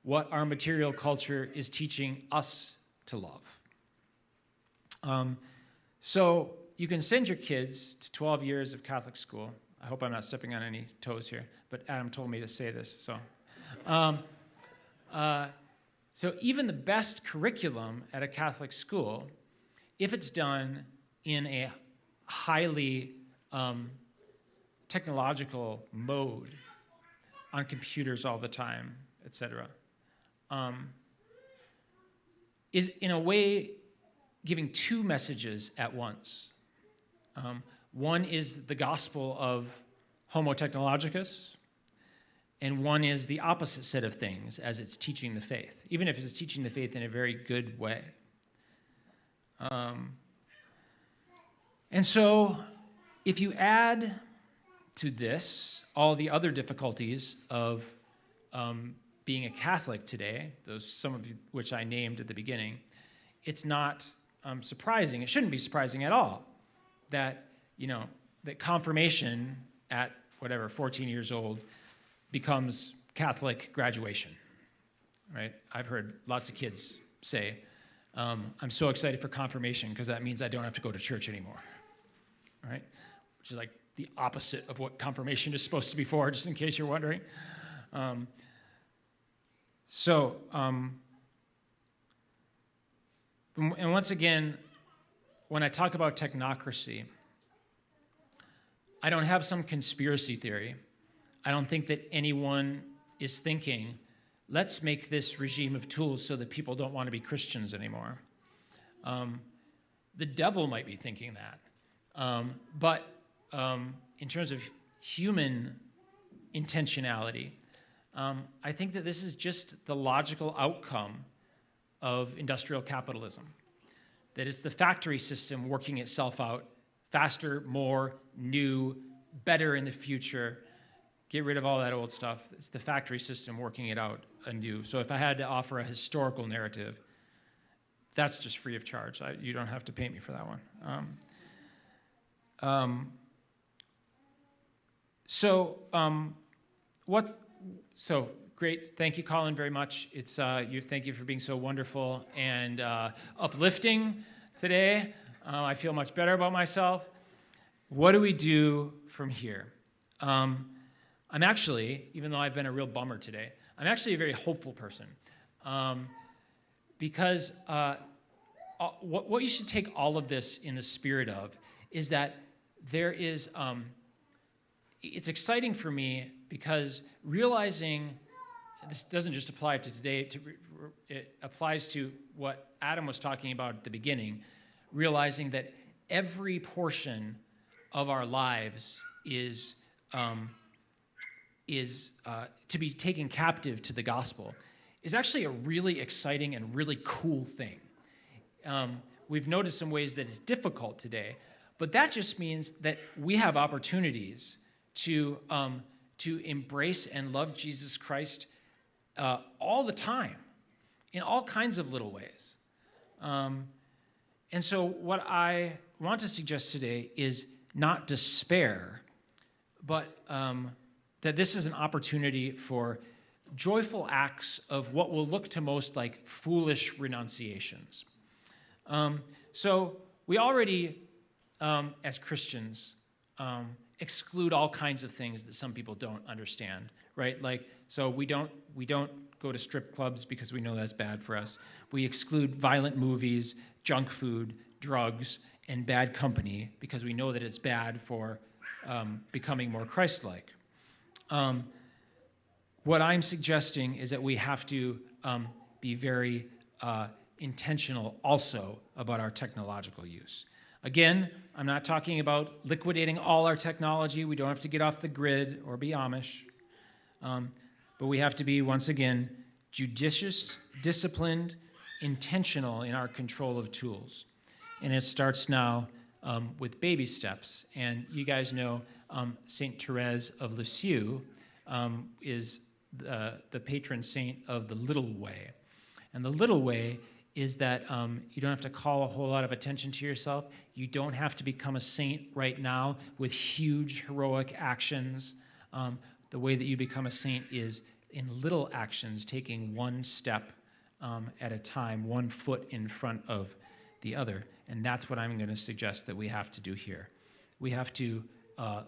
what our material culture is teaching us to love. So you can send your kids to 12 years of Catholic school. I hope I'm not stepping on any toes here, but Adam told me to say this. So even the best curriculum at a Catholic school, if it's done in a highly technological mode, on computers all the time, etc., is in a way giving two messages at once. One is the gospel of Homo technologicus, and one is the opposite set of things as it's teaching the faith, even if it's teaching the faith in a very good way. And so if you add to this all the other difficulties of being a Catholic today, those some of which I named at the beginning, it's not surprising. It shouldn't be surprising at all that, that confirmation at whatever, 14 years old becomes Catholic graduation, right? I've heard lots of kids say, I'm so excited for confirmation because that means I don't have to go to church anymore, right? Which is like the opposite of what confirmation is supposed to be for, just in case you're wondering. And once again, when I talk about technocracy, I don't have some conspiracy theory. I don't think that anyone is thinking, let's make this regime of tools so that people don't want to be Christians anymore. The devil might be thinking that. But in terms of human intentionality, I think that this is just the logical outcome of industrial capitalism. That it's the factory system working itself out faster, more, new, better in the future. Get rid of all that old stuff. It's the factory system working it out anew. So if I had to offer a historical narrative, that's just free of charge. You don't have to pay me for that one. So great. Thank you, Colin, very much. Thank you for being so wonderful and uplifting today. I feel much better about myself. What do we do from here? I'm actually, even though I've been a real bummer today, I'm actually a very hopeful person. Because what you should take all of this in the spirit of is that there is, it's exciting for me because realizing, this doesn't just apply to today, it applies to what Adam was talking about at the beginning, realizing that every portion of our lives is to be taken captive to the gospel is actually a really exciting and really cool thing. We've noticed some ways that it's difficult today, but that just means that we have opportunities to embrace and love Jesus Christ all the time, in all kinds of little ways. And so what I want to suggest today is not despair, but that this is an opportunity for joyful acts of what will look to most like foolish renunciations. So we already, as Christians, exclude all kinds of things that some people don't understand, right? Like, so we don't go to strip clubs because we know that's bad for us. We exclude violent movies, junk food, drugs, and bad company because we know that it's bad for becoming more Christ-like. What I'm suggesting is that we have to be very intentional also about our technological use. Again, I'm not talking about liquidating all our technology. We don't have to get off the grid or be Amish. But we have to be, once again, judicious, disciplined, intentional in our control of tools. And it starts now with baby steps. And you guys know Saint Therese of Lisieux is the patron saint of the little way. And the little way is that you don't have to call a whole lot of attention to yourself. You don't have to become a saint right now with huge heroic actions. The way that you become a saint is in little actions, taking one step at a time, one foot in front of the other. And that's what I'm going to suggest that we have to do here. We have to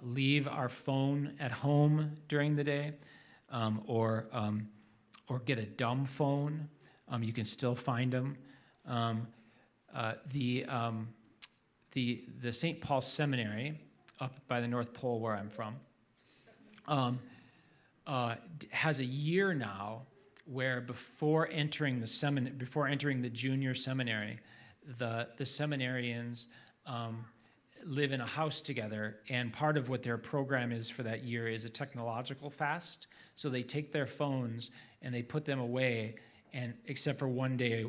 leave our phone at home during the day, or get a dumb phone. You can still find them. The St. Paul Seminary up by the North Pole, where I'm from, has a year now where before entering the junior seminary, the seminarians live in a house together, and part of what their program is for that year is a technological fast. So they take their phones and they put them away, and except for one day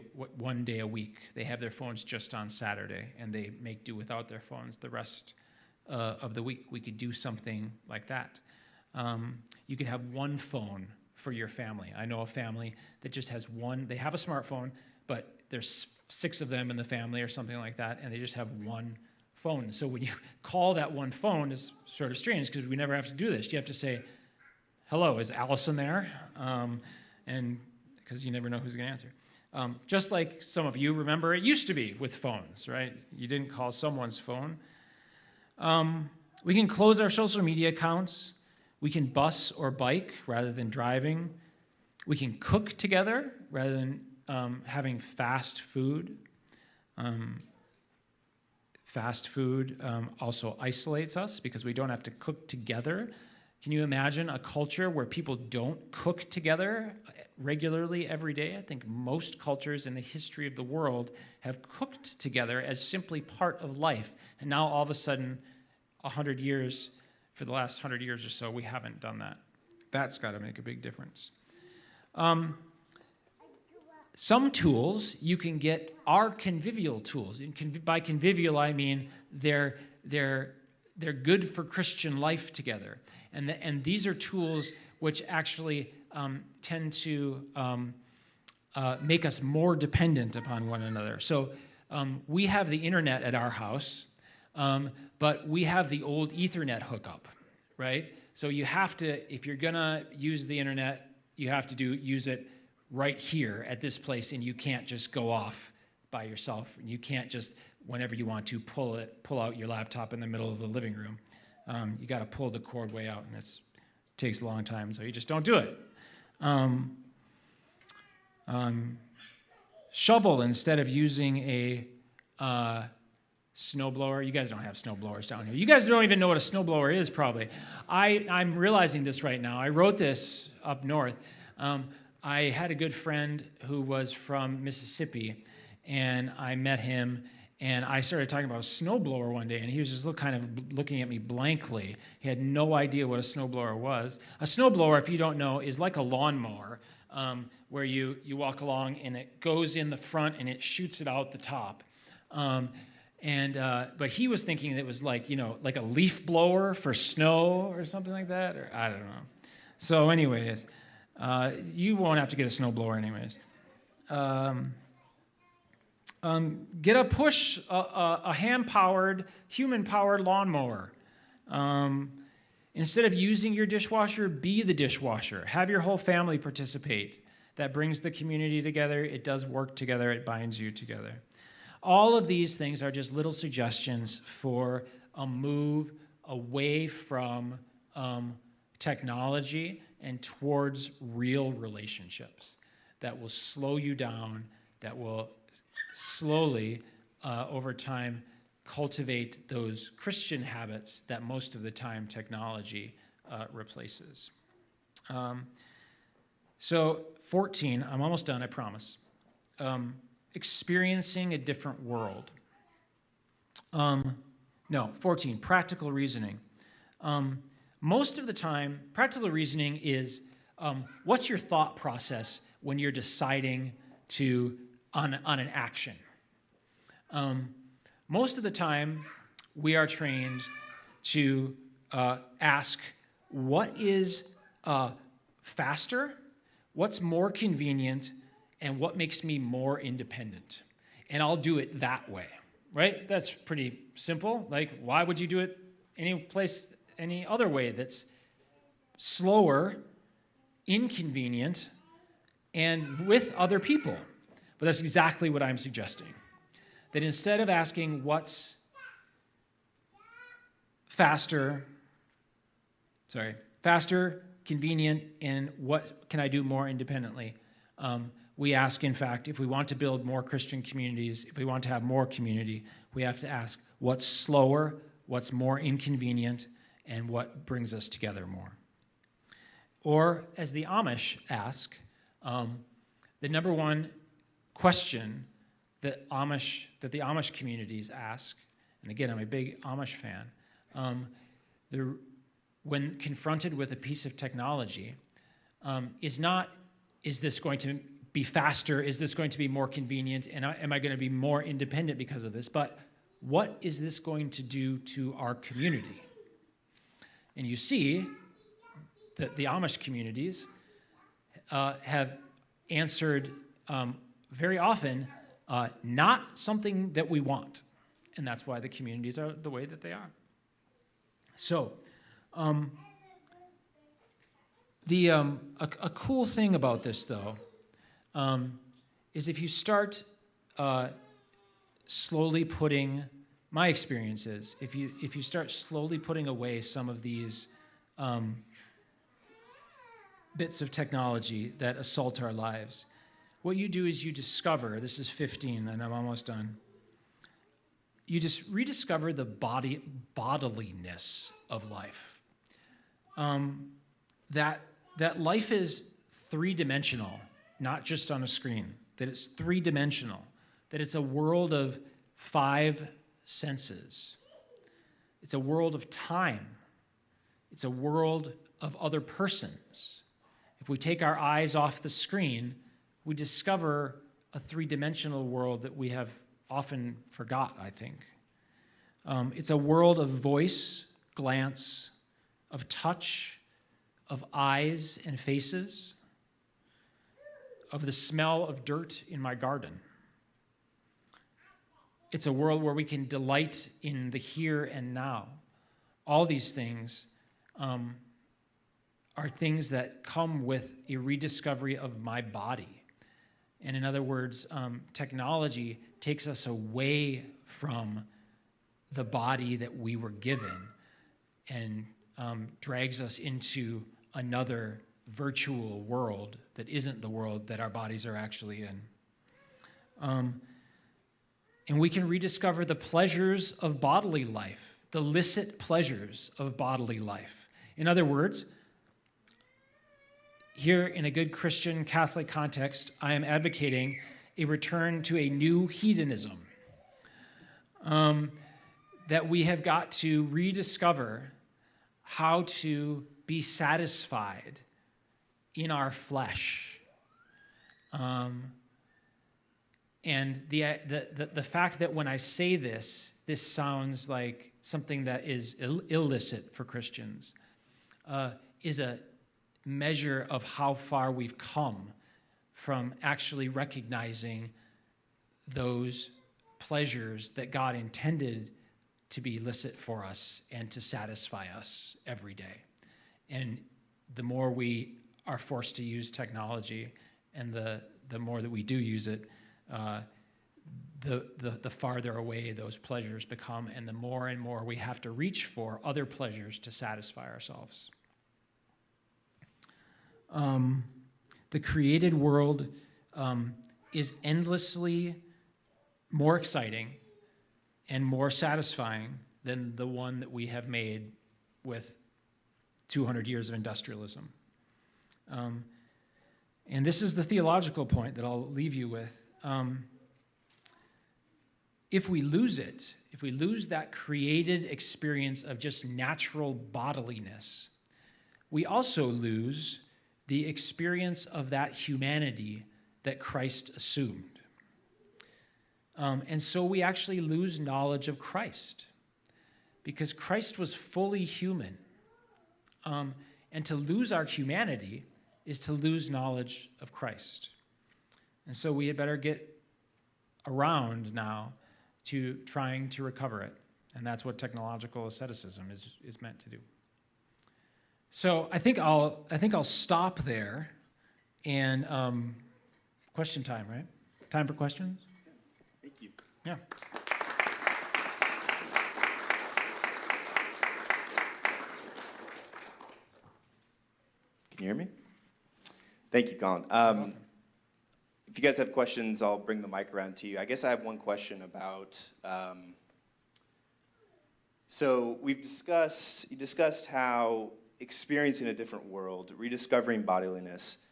a week, they have their phones just on Saturday, and they make do without their phones the rest of the week. We could do something like that. You could have one phone for your family. I know a family that just has one, they have a smartphone, but there's 6 of them in the family or something like that, and they just have one phone. So when you call that one phone, it's sort of strange because we never have to do this. You have to say, hello, is Allison there? And because you never know who's going to answer. Just like some of you remember it used to be with phones, right? You didn't call someone's phone. We can close our social media accounts. We can bus or bike rather than driving. We can cook together rather than having fast food. Fast food also isolates us because we don't have to cook together. Can you imagine a culture where people don't cook together regularly every day? I think most cultures in the history of the world have cooked together as simply part of life. And now all of a sudden, 100 years, for the last 100 years or so, we haven't done that. That's got to make a big difference. Some tools you can get are convivial tools. And by convivial, I mean they're good for Christian life together. And these are tools which actually tend to make us more dependent upon one another. So we have the internet at our house, but we have the old Ethernet hookup, right? So you have to, if you're gonna use the internet, you have to use it right here at this place, and you can't just go off by yourself. You can't just, whenever you want to, pull out your laptop in the middle of the living room. You got to pull the cord way out, and it takes a long time, so you just don't do it. Shovel instead of using a snowblower. You guys don't have snowblowers down here. You guys don't even know what a snowblower is, probably. I'm realizing this right now. I wrote this up north. I had a good friend who was from Mississippi, and I met him, and I started talking about a snowblower one day, and he was just kind of looking at me blankly. He had no idea what a snowblower was. A snowblower, if you don't know, is like a lawnmower, where you walk along, and it goes in the front, and it shoots it out the top. But he was thinking it was like a leaf blower for snow or something like that, or I don't know. So anyways, you won't have to get a snowblower anyways. Get a hand-powered, human-powered lawnmower. Instead of using your dishwasher, be the dishwasher. Have your whole family participate. That brings the community together. It does work together. It binds you together. All of these things are just little suggestions for a move away from technology and towards real relationships that will slow you down, that will slowly, over time, cultivate those Christian habits that most of the time technology replaces. So 14, I'm almost done, I promise. Experiencing a different world. 14, practical reasoning. Most of the time, practical reasoning is what's your thought process when you're deciding on an action. Most of the time, we are trained to ask, what is faster, what's more convenient, and what makes me more independent? And I'll do it that way, right? That's pretty simple. Like, why would you do it any other way that's slower, inconvenient, and with other people? But that's exactly what I'm suggesting. That instead of asking what's faster, convenient, and what can I do more independently, we ask, in fact, if we want to build more Christian communities, if we want to have more community, we have to ask what's slower, what's more inconvenient, and what brings us together more. Or, as the Amish ask, the number one question that the Amish communities ask, and again, I'm a big Amish fan, when confronted with a piece of technology, is not, is this going to be faster? Is this going to be more convenient? And am I going to be more independent because of this? But what is this going to do to our community? And you see that the Amish communities have answered very often not something that we want. And that's why the communities are the way that they are. So, a cool thing about this, though, is if you start slowly putting, my experience is, if you start slowly putting away some of these bits of technology that assault our lives, what you do is you discover, this is 15 and I'm almost done, you just rediscover the bodiliness of life. That life is three-dimensional, not just on a screen, that it's three-dimensional, that it's a world of 5 senses. It's a world of time. It's a world of other persons. If we take our eyes off the screen, we discover a three-dimensional world that we have often forgot, I think. It's a world of voice, glance, of touch, of eyes and faces, of the smell of dirt in my garden. It's a world where we can delight in the here and now. All these things are things that come with a rediscovery of my body. And in other words, technology takes us away from the body that we were given and drags us into another virtual world that isn't the world that our bodies are actually in. And we can rediscover the pleasures of bodily life, the licit pleasures of bodily life. In other words, here in a good Christian Catholic context, I am advocating a return to a new hedonism. That we have got to rediscover how to be satisfied in our flesh. And the fact that when I say this sounds like something that is illicit for Christians, is a measure of how far we've come from actually recognizing those pleasures that God intended to be licit for us and to satisfy us every day. And the more we are forced to use technology and the more that we do use it, the farther away those pleasures become, and the more and more we have to reach for other pleasures to satisfy ourselves. The created world is endlessly more exciting and more satisfying than the one that we have made with 200 years of industrialism. And this is the theological point that I'll leave you with. If we lose it, if we lose that created experience of just natural bodiliness, we also lose the experience of that humanity that Christ assumed. And so we actually lose knowledge of Christ, because Christ was fully human. And to lose our humanity is to lose knowledge of Christ. And so we had better get around now to trying to recover it. And that's what technological asceticism is meant to do. So I think I'll stop there. And question time, right? Time for questions? Thank you. Yeah. Can you hear me? Thank you, Colin. If you guys have questions, I'll bring the mic around to you. I guess I have one question about, so you discussed how experiencing a different world, rediscovering bodiliness,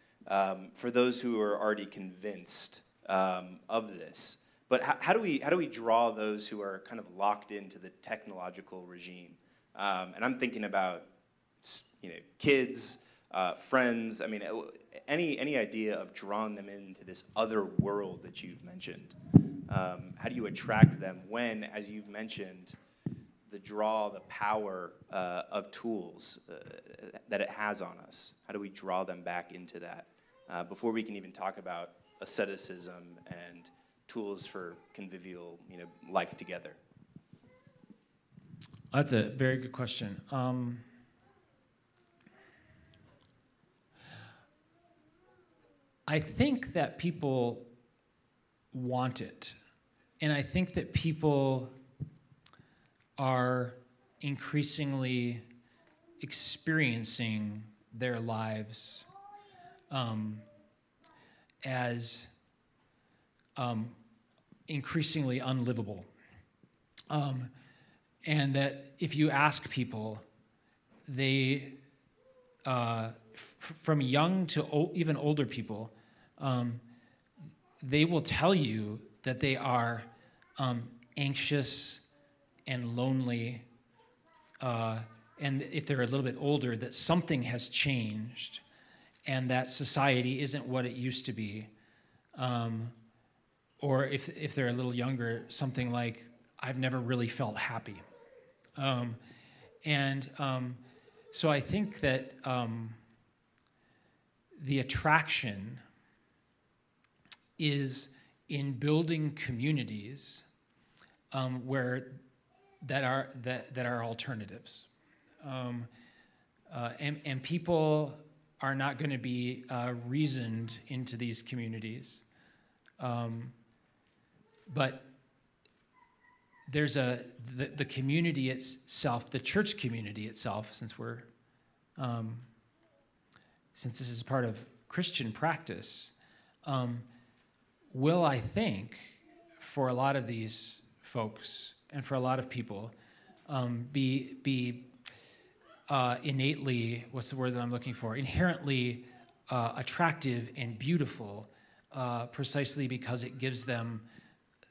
for those who are already convinced of this. But how do we draw those who are kind of locked into the technological regime? And I'm thinking about, kids, friends. I mean, any idea of drawing them into this other world that you've mentioned? How do you attract them when, as you've mentioned, the power of tools that it has on us? How do we draw them back into that before we can even talk about asceticism and tools for convivial, life together? That's a very good question. I think that people want it. And I think that people are increasingly experiencing their lives as increasingly unlivable. And that if you ask people, they, from young to even older people, they will tell you that they are anxious and lonely, and if they're a little bit older, that something has changed and that society isn't what it used to be. Or if they're a little younger, something like, I've never really felt happy. So I think that the attraction is in building communities where that are alternatives, and people are not going to be reasoned into these communities, but there's the community itself, the church community itself, since this is part of Christian practice, will, I think, for a lot of these folks and for a lot of people, be innately, what's the word that I'm looking for? Inherently attractive and beautiful, precisely because it gives them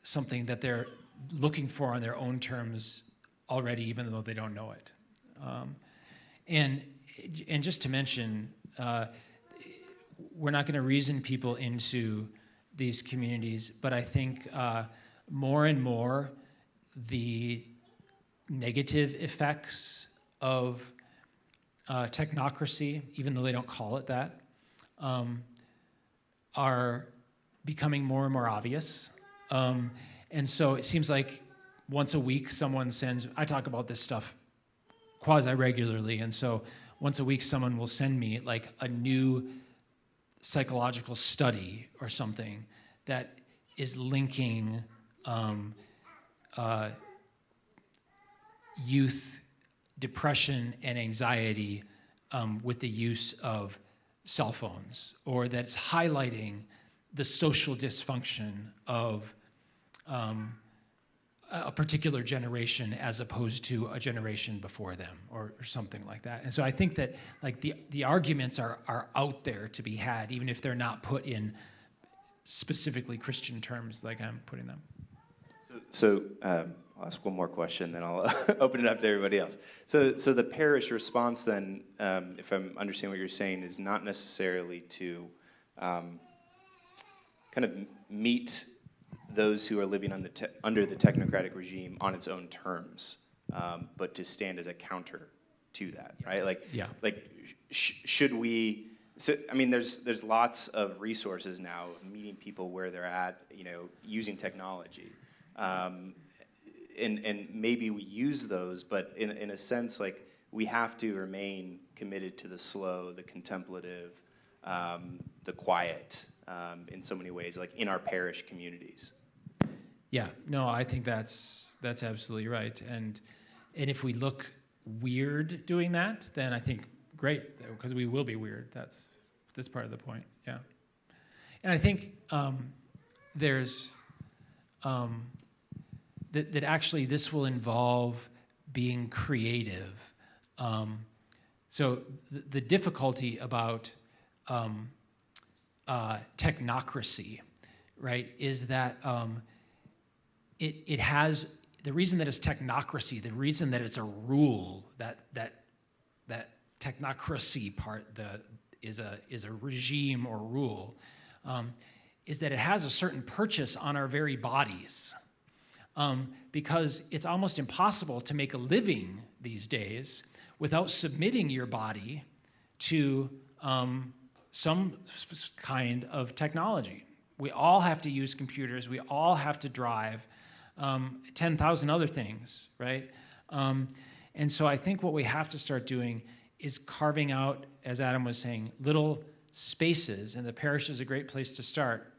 something that they're looking for on their own terms already, even though they don't know it. And just to mention, we're not going to reason people into these communities, but I think more and more the negative effects of technocracy, even though they don't call it that, are becoming more and more obvious. And so it seems like once a week someone sends, I talk about this stuff quasi-regularly, and so once a week someone will send me like a new psychological study or something that is linking youth depression and anxiety with the use of cell phones, or that's highlighting the social dysfunction of a particular generation as opposed to a generation before them, or something like that. And so I think that like the arguments are out there to be had, even if they're not put in specifically Christian terms like I'm putting them. So I'll ask one more question, then I'll open it up to everybody else. So the parish response then, if I'm understanding what you're saying, is not necessarily to kind of meet those who are living on under the technocratic regime on its own terms, but to stand as a counter to that, right? Should we? So I mean, there's lots of resources now of meeting people where they're at, using technology, and maybe we use those, but in a sense, like we have to remain committed to the slow, the contemplative, the quiet, in so many ways, like in our parish communities. Yeah, no, I think that's absolutely right. And if we look weird doing that, then I think great, because we will be weird. That's part of the point. Yeah. And I think there's that actually this will involve being creative. So the difficulty about technocracy, right, is that it has, the reason that it's technocracy, the reason that it's a rule, that technocracy part is a regime or rule, is that it has a certain purchase on our very bodies, because it's almost impossible to make a living these days without submitting your body to some kind of technology. We all have to use computers. We all have to drive 10,000 other things, right? And so I think what we have to start doing is carving out, as Adam was saying, little spaces, and the parish is a great place to start,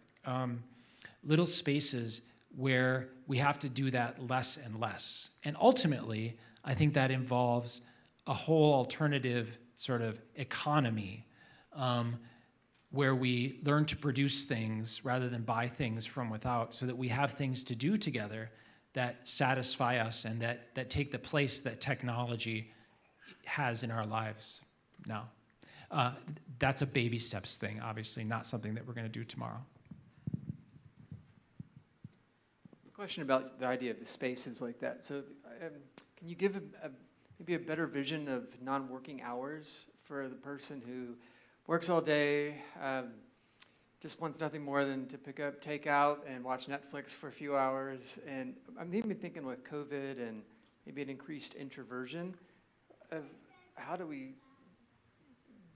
little spaces where we have to do that less and less. And ultimately, I think that involves a whole alternative sort of economy where we learn to produce things rather than buy things from without, so that we have things to do together that satisfy us and that take the place that technology has in our lives now. That's a baby steps thing, obviously, not something that we're going to do tomorrow. Question about the idea of the spaces like that. So can you give maybe a better vision of non-working hours for the person who works all day, just wants nothing more than to pick up takeout and watch Netflix for a few hours? And I'm even thinking with COVID and maybe an increased introversion, of how do we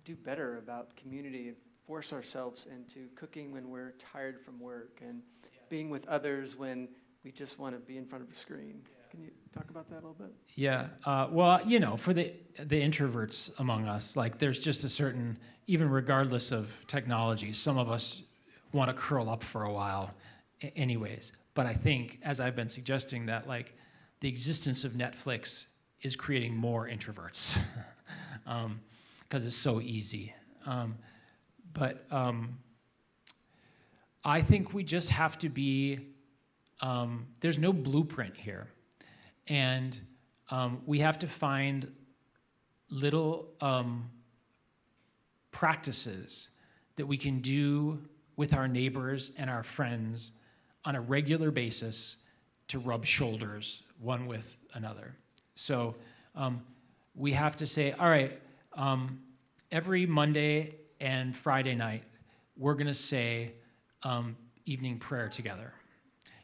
do better about community and force ourselves into cooking when we're tired from work and being with others when we just want to be in front of a screen? Can you talk about that a little bit? Yeah, well, you know, for the introverts among us, like there's just a certain, even regardless of technology, some of us want to curl up for a while anyways. But I think, as I've been suggesting, that like the existence of Netflix is creating more introverts because it's so easy. But I think we just have to be, there's no blueprint here. And we have to find little practices that we can do with our neighbors and our friends on a regular basis to rub shoulders one with another. So we have to say, all right, every Monday and Friday night, we're going to say evening prayer together.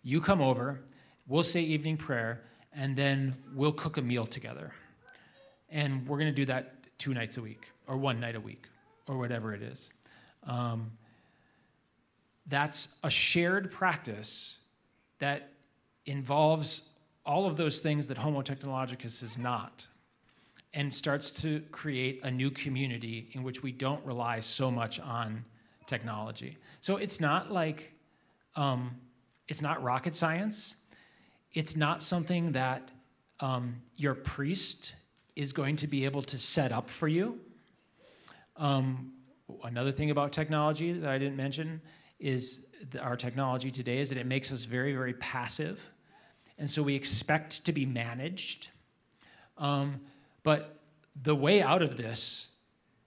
You come over, we'll say evening prayer, and then we'll cook a meal together. And we're going to do that 2 nights a week, or 1 night a week, or whatever it is. That's a shared practice that involves all of those things that Homo technologicus is not, and starts to create a new community in which we don't rely so much on technology. So it's not like, it's not rocket science. It's not something that your priest is going to be able to set up for you. Another thing about technology that I didn't mention is our technology today is that it makes us very, very passive. And so we expect to be managed. But the way out of this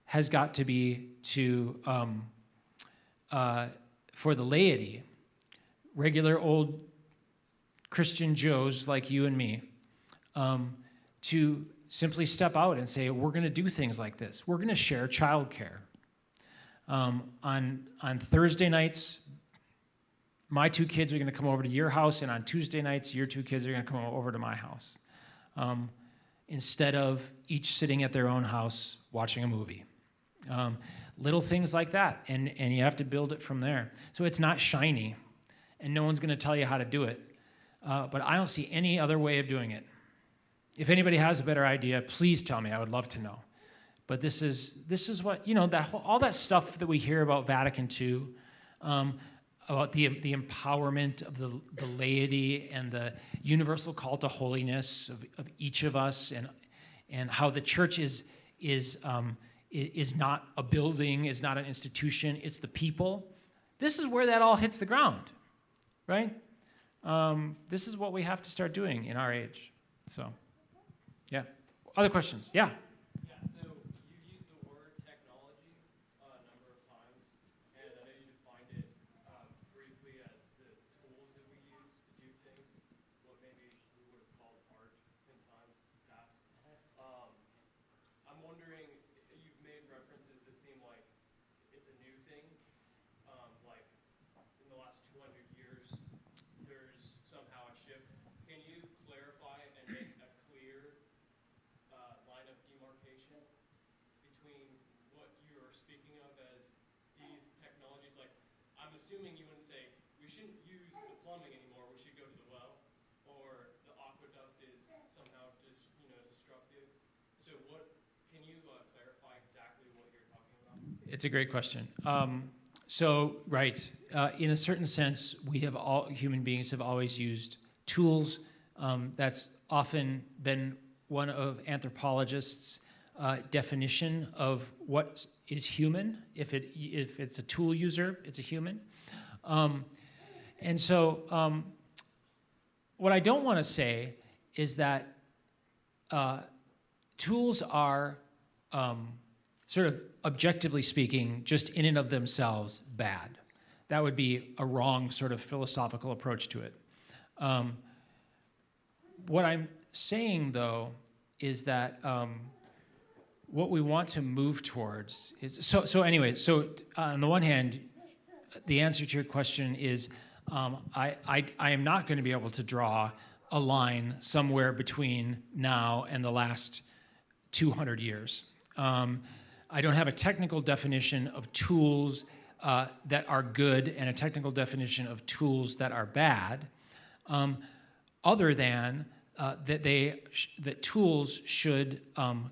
has got to be to, for the laity, regular old Christian Joes like you and me, to simply step out and say, we're going to do things like this. We're going to share childcare. On Thursday nights, my 2 kids are going to come over to your house, and on Tuesday nights, your 2 kids are going to come over to my house. Instead of each sitting at their own house watching a movie. Little things like that, and you have to build it from there. So it's not shiny, and no one's going to tell you how to do it. But I don't see any other way of doing it. If anybody has a better idea, please tell me. I would love to know. But this is what, you know, all that stuff that we hear about Vatican II, about the empowerment of the laity and the universal call to holiness of each of us, and how the church is not a building, is not an institution, it's the people. This is where that all hits the ground, right? This is what we have to start doing in our age. So, yeah. Other questions? Yeah. Yeah, so you've used the word technology a number of times, and I know you defined it briefly as the tools that we use to do things, what maybe we would have called art in times past. I'm wondering, you've made references that seem like it's a new thing, like in the last 200 years, there's somehow a shift. Can you clarify and make a clear line of demarcation assuming you wouldn't say, we shouldn't use the plumbing anymore, we should go to the well, or the aqueduct is somehow destructive. So can you clarify exactly what you're talking about? It's a great question. Right, in a certain sense, human beings have always used tools. That's often been one of anthropologists' definition of what is human. If it's a tool user, it's a human. What I don't want to say is that tools are sort of objectively speaking, just in and of themselves, bad. That would be a wrong sort of philosophical approach to it. What I'm saying, though, is that what we want to move towards is, on the one hand, the answer to your question is I am not going to be able to draw a line somewhere between now and the last 200 years. I don't have a technical definition of tools that are good and a technical definition of tools that are bad, other than that tools should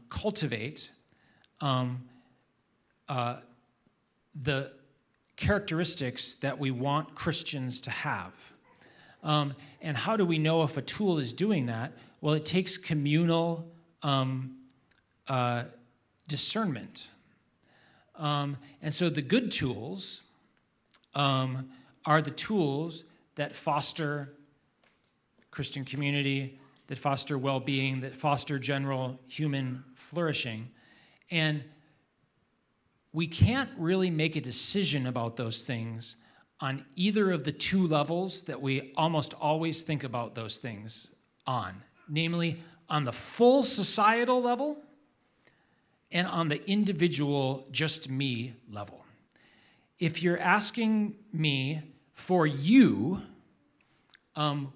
cultivate the characteristics that we want Christians to have. And how do we know if a tool is doing that? Well, it takes communal discernment. And so the good tools are the tools that foster Christian community, that foster well-being, that foster general human flourishing. And we can't really make a decision about those things on either of the two levels that we almost always think about those things on, namely on the full societal level and on the individual, just me level. If you're asking me for you,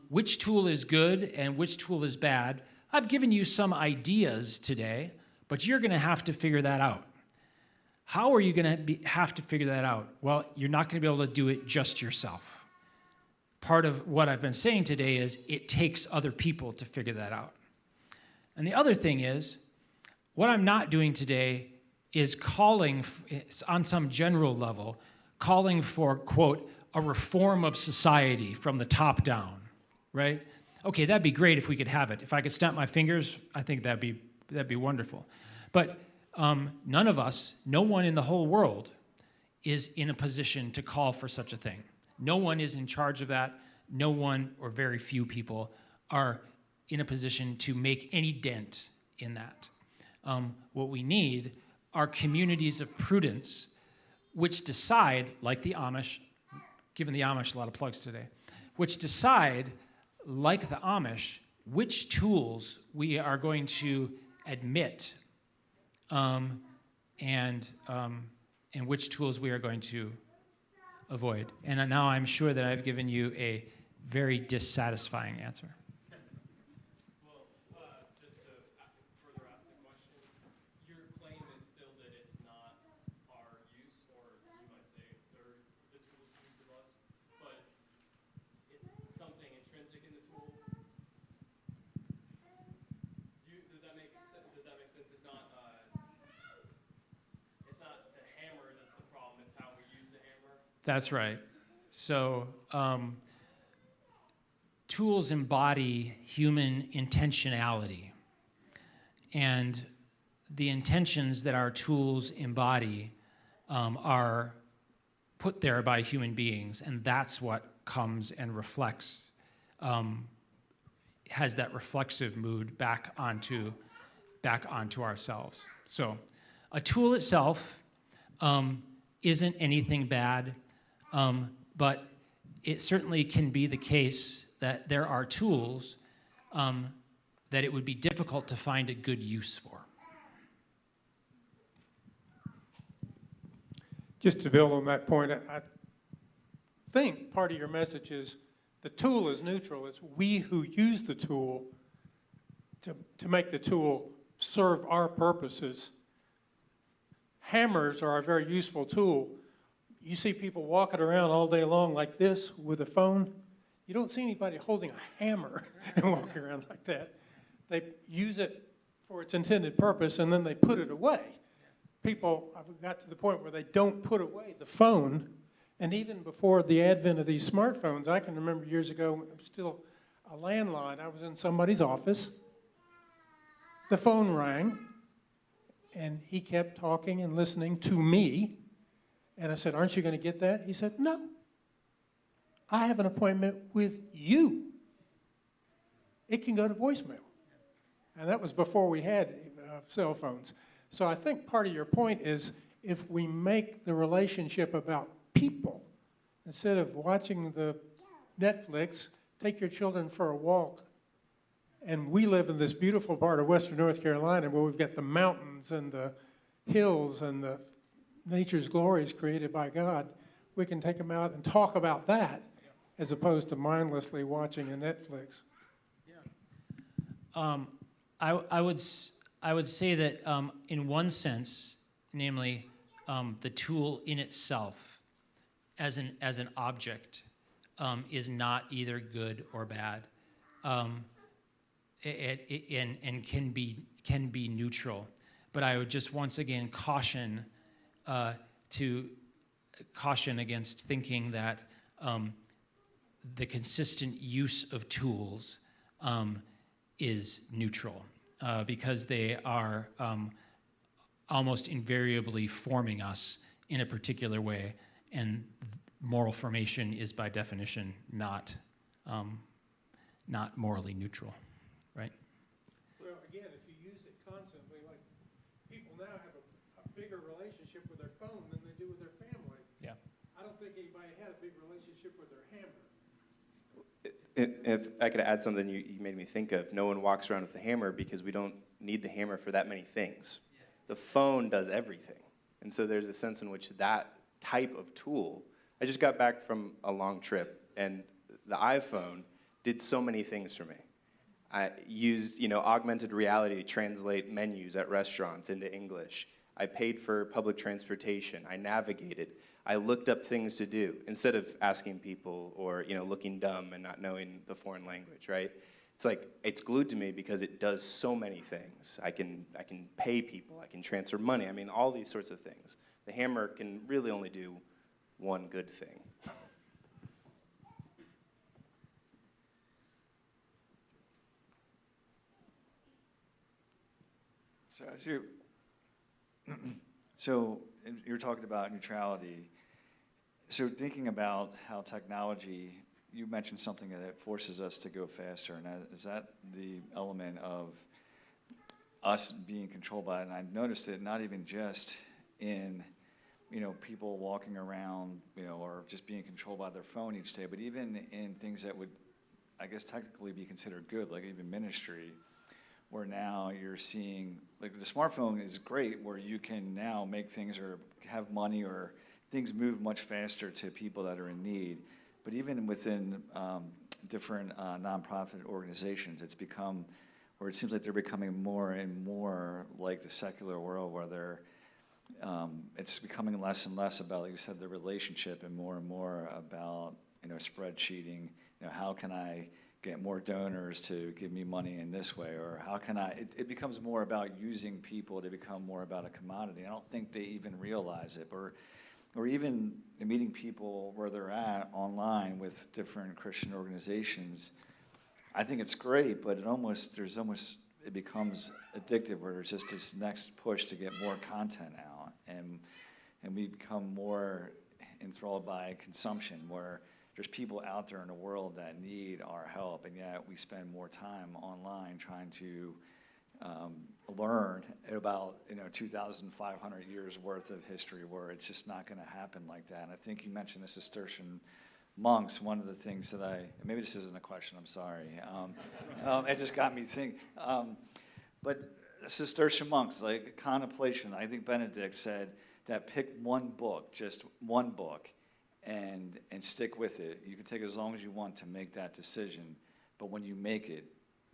which tool is good and which tool is bad, I've given you some ideas today, but you're going to have to figure that out. How are you going to have to figure that out? Well, you're not going to be able to do it just yourself. Part of what I've been saying today is it takes other people to figure that out. And the other thing is, what I'm not doing today is calling, on some general level, calling for, quote, a reform of society from the top down, right? Okay, that'd be great if we could have it. If I could snap my fingers, I think that'd be wonderful. But none of us, no one in the whole world is in a position to call for such a thing. No one is in charge of that. No one, or very few people, are in a position to make any dent in that. What we need are communities of prudence which decide, like the Amish, giving the Amish a lot of plugs today, which decide, like the Amish, which tools we are going to admit and which tools we are going to avoid. And now I'm sure that I've given you a very dissatisfying answer. Well, just to further ask the question, your claim is still that it's not our use, or you might say they're the tool's use of us, but it's something intrinsic in the tool. Does that make sense? It's not the hammer that's the problem, it's how we use the hammer? That's right. So tools embody human intentionality. And the intentions that our tools embody are put there by human beings, and that's what comes and reflects, has that reflexive mood back onto ourselves. So a tool itself isn't anything bad, but it certainly can be the case that there are tools that it would be difficult to find a good use for. Just to build on that point, I think part of your message is the tool is neutral. It's we who use the tool to make the tool serve our purposes. Hammers are a very useful tool. you see people walking around all day long like this with a phone. You don't see anybody holding a hammer and walking around like that. They use it for its intended purpose, and then they put it away. People have got to the point where they don't put away the phone. And even before the advent of these smartphones, I can remember years ago, it was still a landline. I was in somebody's office. The phone rang, and he kept talking and listening to me. And I said, "Aren't you going to get that?" He said, "No. I have an appointment with you. It can go to voicemail." And that was before we had cell phones. So I think part of your point is if we make the relationship about people, instead of watching the Netflix, take your children for a walk. And we live in this beautiful part of Western North Carolina where we've got the mountains and the hills and the nature's glories created by God. We can take them out and talk about that as opposed to mindlessly watching a Netflix. I would say that in one sense, namely the tool in itself as an object is not either good or bad, and can be neutral. But I would just once again caution against thinking that the consistent use of tools is neutral, because they are almost invariably forming us in a particular way, and moral formation is by definition not morally neutral, right? Well, again, if you use it constantly, like people now have a bigger relationship with their phone than they do with their family. Yeah. I don't think anybody had a big relationship with their hammer. If I could add something you made me think of, no one walks around with a hammer because we don't need the hammer for that many things. The phone does everything. And so there's a sense in which that type of tool, I just got back from a long trip, and the iPhone did so many things for me. I used, augmented reality to translate menus at restaurants into English. I paid for public transportation. I navigated. I looked up things to do instead of asking people or looking dumb and not knowing the foreign language, right? It's like it's glued to me because it does so many things. I can pay people. I can transfer money. I mean, all these sorts of things. The hammer can really only do one good thing. So you're talking about neutrality. So thinking about how technology, you mentioned something that forces us to go faster, and is that the element of us being controlled by it? And I've noticed it not even just in, people walking around, or just being controlled by their phone each day, but even in things that would, I guess, technically be considered good, like even ministry, where now you're seeing, like the smartphone is great, where you can now make things or have money or things move much faster to people that are in need. But even within different nonprofit organizations, it's become, or it seems like they're becoming more and more like the secular world, where it's becoming less and less about, like you said, the relationship, and more about spreadsheeting. How can I get more donors to give me money in this way, or how can it becomes more about using people to become more about a commodity. I don't think they even realize it, or even meeting people where they're at online with different Christian organizations. I think it's great, but it becomes addictive, where there's just this next push to get more content out, and we become more enthralled by consumption, where there's people out there in the world that need our help, and yet we spend more time online trying to learn about 2,500 years worth of history, where it's just not going to happen like that. And I think you mentioned the Cistercian monks. One of the things that maybe this isn't a question, I'm sorry. It just got me thinking. But Cistercian monks, like contemplation, I think Benedict said that pick one book, just one book, and stick with it. You can take as long as you want to make that decision, but when you make it,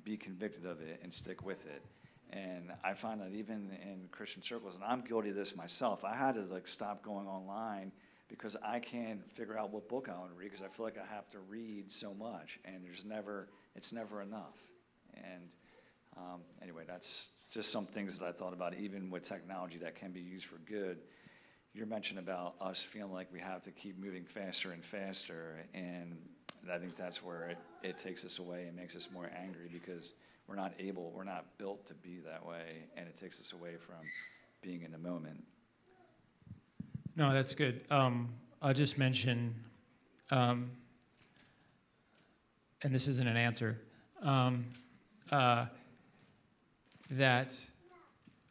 be convicted of it and stick with it. And I find that even in Christian circles, and I'm guilty of this myself, I had to stop going online because I can't figure out what book I want to read because I feel like I have to read so much, and it's never enough. And anyway, that's just some things that I thought about, even with technology that can be used for good. You mentioned about us feeling like we have to keep moving faster and faster, and I think that's where it takes us away and makes us more angry, because we're not built to be that way, and it takes us away from being in the moment. No, that's good. I'll just mention, and this isn't an answer, that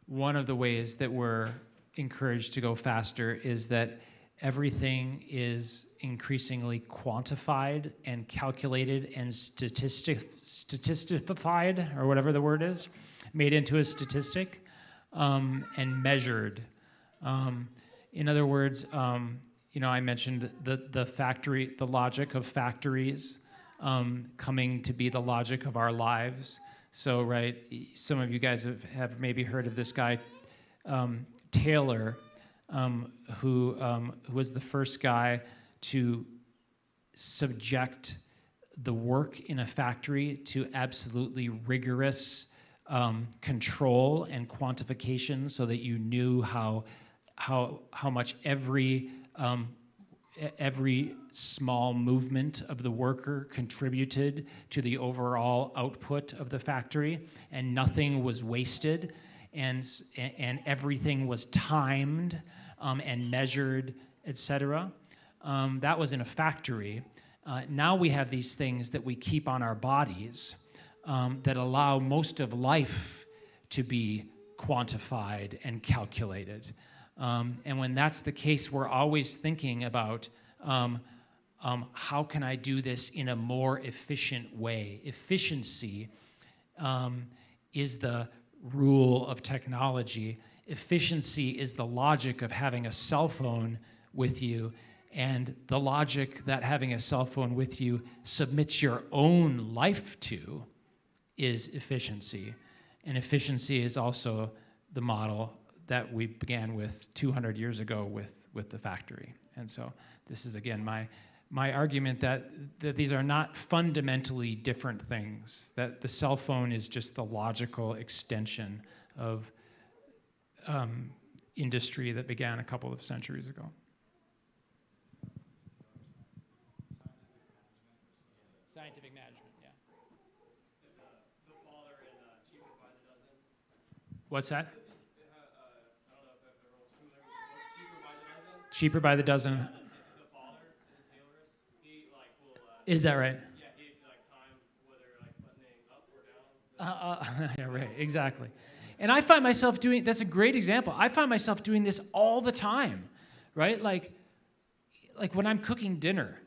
one of the ways that we're encouraged to go faster is that everything is increasingly quantified and calculated and statistified, or whatever the word is, made into a statistic, and measured. In other words, I mentioned the logic of factories coming to be the logic of our lives. So, right, some of you guys have maybe heard of this guy, Taylor, who was the first guy to subject the work in a factory to absolutely rigorous control and quantification, so that you knew how much every small movement of the worker contributed to the overall output of the factory, and nothing was wasted, and everything was timed and measured, etc. That was in a factory. Now we have these things that we keep on our bodies that allow most of life to be quantified and calculated. And when that's the case, we're always thinking about how can I do this in a more efficient way? Efficiency is the rule of technology. Efficiency is the logic of having a cell phone with you, and the logic that having a cell phone with you submits your own life to is efficiency. And efficiency is also the model that we began with 200 years ago with the factory. And so this is, again, my argument that these are not fundamentally different things, that the cell phone is just the logical extension of industry that began a couple of centuries ago. Scientific management, yeah. The father in Cheaper by the Dozen. What's that? I don't know if everyone's familiar with the book Cheaper by the Dozen. Cheaper by the dozen. The father is a tailorist. He will. Is that right? Yeah, he time whether buttoning up or down. Yeah, right, exactly. And I find myself doing, that's a great example. I find myself doing this all the time, right? Like when I'm cooking dinner,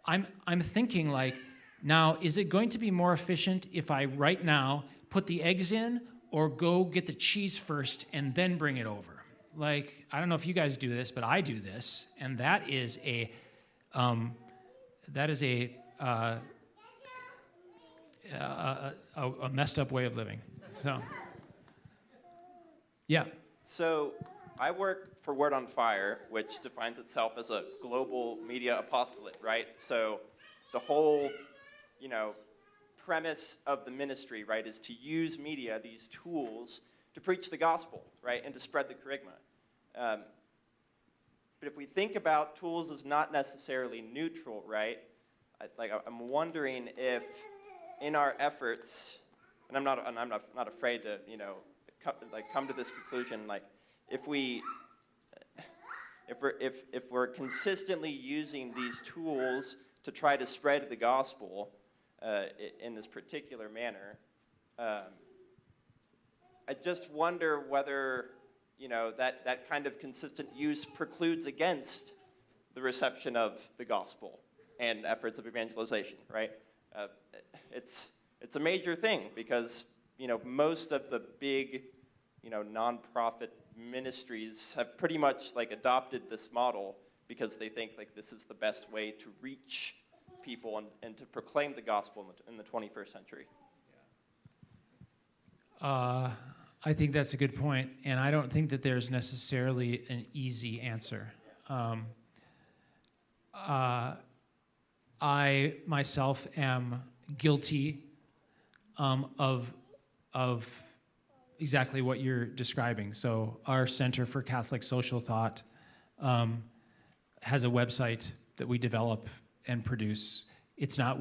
I'm thinking now, is it going to be more efficient if I right now put the eggs in, or go get the cheese first and then bring it over? I don't know if you guys do this, but I do this, and that is a messed up way of living. So, yeah. So I work for Word on Fire, which defines itself as a global media apostolate, right? So the whole, premise of the ministry, right, is to use media, these tools, to preach the gospel, right, and to spread the charisma. But if we think about tools as not necessarily neutral, right, I'm wondering if in our efforts, and I'm not afraid to, come to this conclusion, if we're consistently using these tools to try to spread the gospel in this particular manner, I just wonder whether that kind of consistent use precludes against the reception of the gospel and efforts of evangelization, right? It's a major thing because most of the big nonprofit ministries have pretty much adopted this model because they think this is the best way to reach people and to proclaim the gospel in the 21st century. I think that's a good point, and I don't think that there's necessarily an easy answer. I myself am guilty of exactly what you're describing. So our Center for Catholic Social Thought has a website that we develop and produce. It's not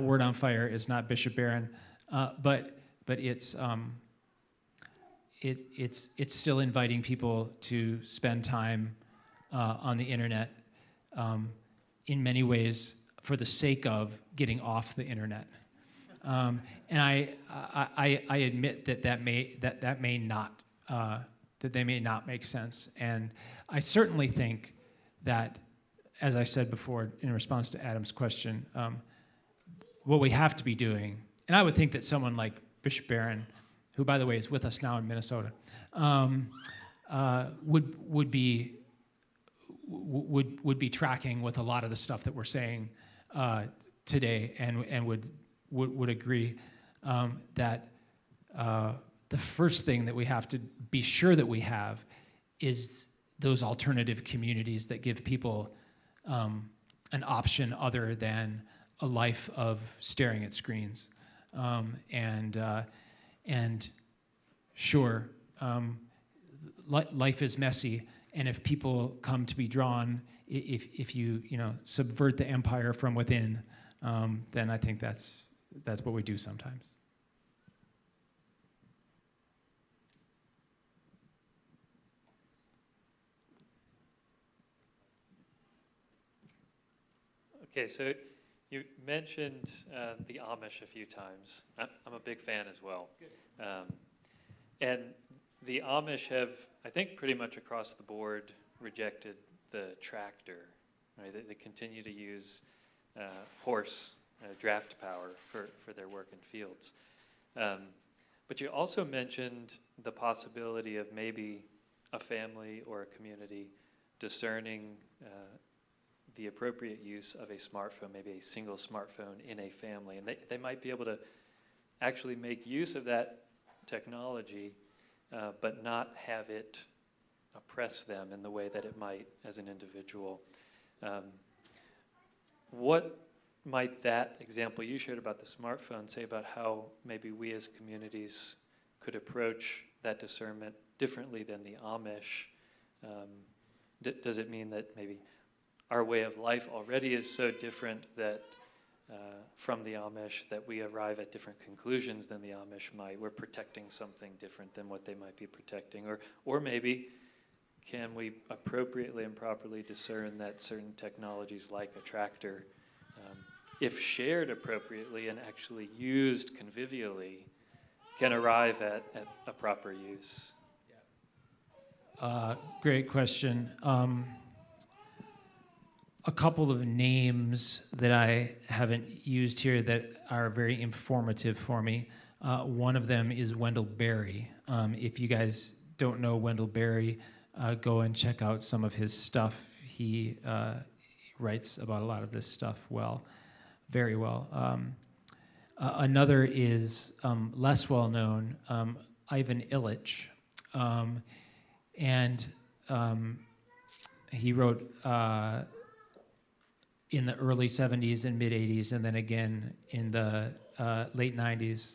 Word on Fire. It's not Bishop Barron, but it's still inviting people to spend time on the internet in many ways for the sake of getting off the internet. And I admit that they may not make sense. And I certainly think that, as I said before in response to Adam's question, what we have to be doing, and I would think that someone like Bishop Barron, who by the way is with us now in Minnesota, would be tracking with a lot of the stuff that we're saying today, and would agree that the first thing that we have to be sure that we have is those alternative communities that give people an option other than a life of staring at screens. And sure, life is messy, and if people come to be drawn, if you subvert the empire from within, then I think that's what we do sometimes. Okay, so you mentioned the Amish a few times. I'm a big fan as well. And the Amish have, I think, pretty much across the board rejected the tractor. Right? They continue to use horse draft power for their work in fields. But you also mentioned the possibility of maybe a family or a community discerning the appropriate use of a smartphone, maybe a single smartphone in a family. And they might be able to actually make use of that technology, but not have it oppress them in the way that it might as an individual. What might that example you shared about the smartphone say about how maybe we as communities could approach that discernment differently than the Amish? Does it mean that maybe our way of life already is so different that from the Amish that we arrive at different conclusions than the Amish might? We're protecting something different than what they might be protecting. Or maybe can we appropriately and properly discern that certain technologies like a tractor, if shared appropriately and actually used convivially, can arrive at a proper use? Great question. A couple of names that I haven't used here that are very informative for me. One of them is Wendell Berry. If you guys don't know Wendell Berry, go and check out some of his stuff. He writes about a lot of this stuff very well. Another is less well known, Ivan Illich. And he wrote in the early 70s and mid 80s, and then again in the late 90s.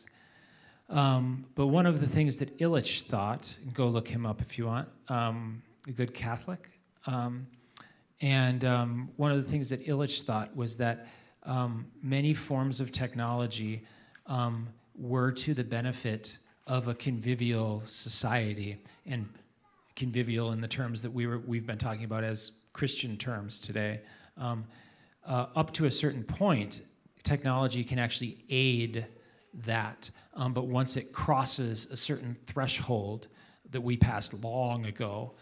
But one of the things that Illich thought, go look him up if you want, a good Catholic. And one of the things that Illich thought was that many forms of technology were to the benefit of a convivial society, and convivial in the terms that we've been talking about as Christian terms today. Up to a certain point, technology can actually aid that, but once it crosses a certain threshold that we passed long ago,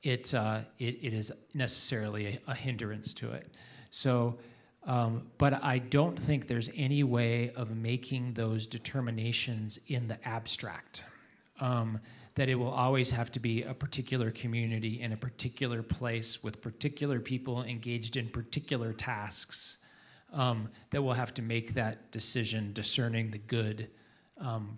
it is necessarily a hindrance to it. So, but I don't think there's any way of making those determinations in the abstract. That it will always have to be a particular community in a particular place with particular people engaged in particular tasks that will have to make that decision discerning the good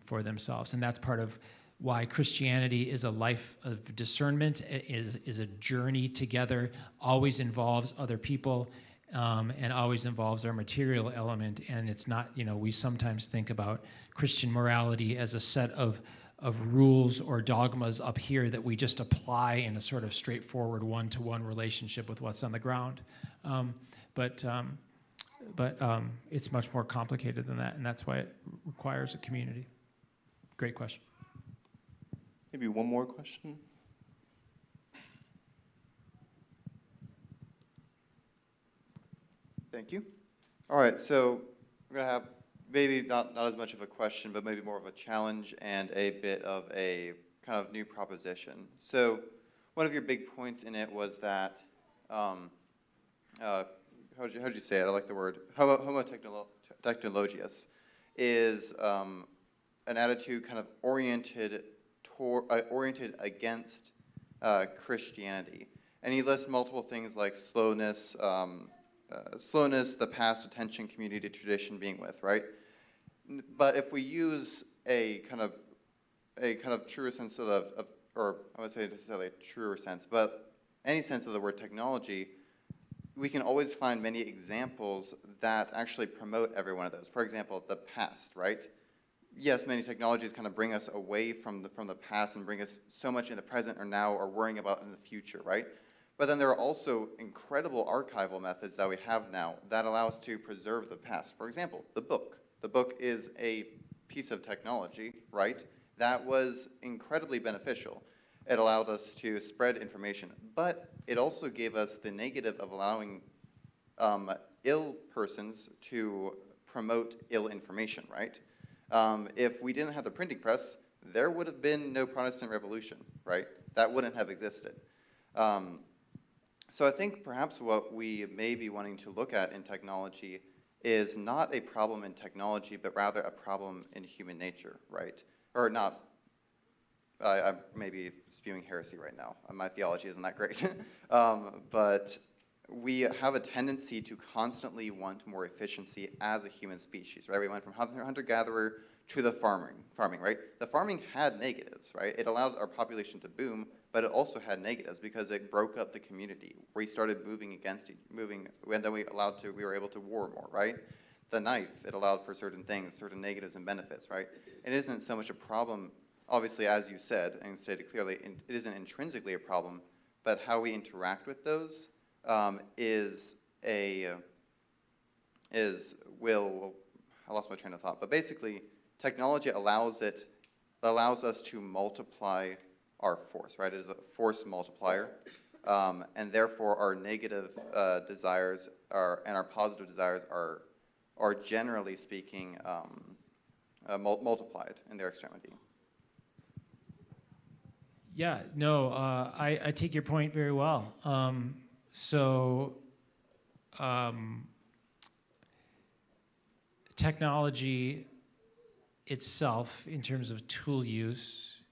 for themselves. And that's part of why Christianity is a life of discernment, is a journey together, always involves other people, and always involves our material element. And it's not, we sometimes think about Christian morality as a set of rules or dogmas up here that we just apply in a sort of straightforward one-to-one relationship with what's on the ground. But it's much more complicated than that, and that's why it requires a community. Great question. Maybe one more question. Thank you. All right, so we're going to have maybe not as much of a question, but maybe more of a challenge and a bit of a kind of new proposition. So one of your big points in it was that, how'd you say it? I like the word. Homo technologius is an attitude kind of oriented against Christianity. And he lists multiple things like slowness, the past, attention, community, tradition, being with, right? But if we use a kind of truer sense or I would say necessarily a truer sense, but any sense of the word technology, we can always find many examples that actually promote every one of those. For example, the past, right? Yes, many technologies kind of bring us away from the past and bring us so much in the present or now or worrying about in the future, right? But then there are also incredible archival methods that we have now that allow us to preserve the past. For example, the book. The book is a piece of technology, right, that was incredibly beneficial. It allowed us to spread information, but it also gave us the negative of allowing ill persons to promote ill information, right? If we didn't have the printing press, there would have been no Protestant Revolution, right? That wouldn't have existed. So I think perhaps what we may be wanting to look at in technology is not a problem in technology, but rather a problem in human nature, right? Or not, I may be spewing heresy right now. My theology isn't that great. But we have a tendency to constantly want more efficiency as a human species, right? We went from hunter-gatherer to the farming, right? The farming had negatives, right? It allowed our population to boom, but it also had negatives because it broke up the community. We started moving, and then we were able to war more, right? The knife, it allowed for certain things, certain negatives and benefits, right? It isn't so much a problem, obviously, as you said, and stated clearly, it isn't intrinsically a problem, but how we interact with those I lost my train of thought, but basically, technology allows us to multiply our force, right? It is a force multiplier, and therefore our negative desires and our positive desires are generally speaking multiplied in their extremity. Yeah, no, I take your point very well. Technology itself, in terms of tool use,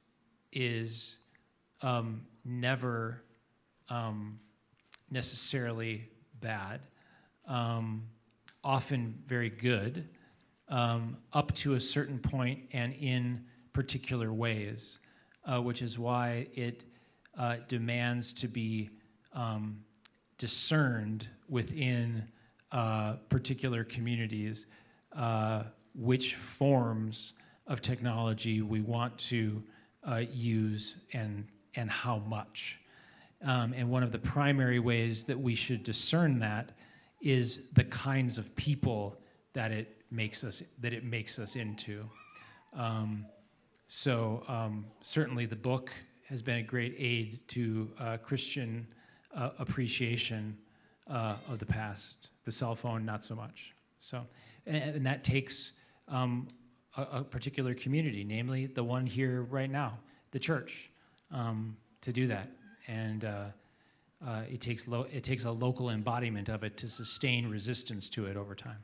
is never necessarily bad, often very good, up to a certain point and in particular ways, which is why it demands to be discerned within particular communities which forms of technology we want to use and how much. And one of the primary ways that we should discern that is the kinds of people that it makes us into. Certainly the book has been a great aid to Christian appreciation of the past. The cell phone, not so much. And that takes a particular community, namely the one here right now, the church, to do that. And it takes a local embodiment of it to sustain resistance to it over time.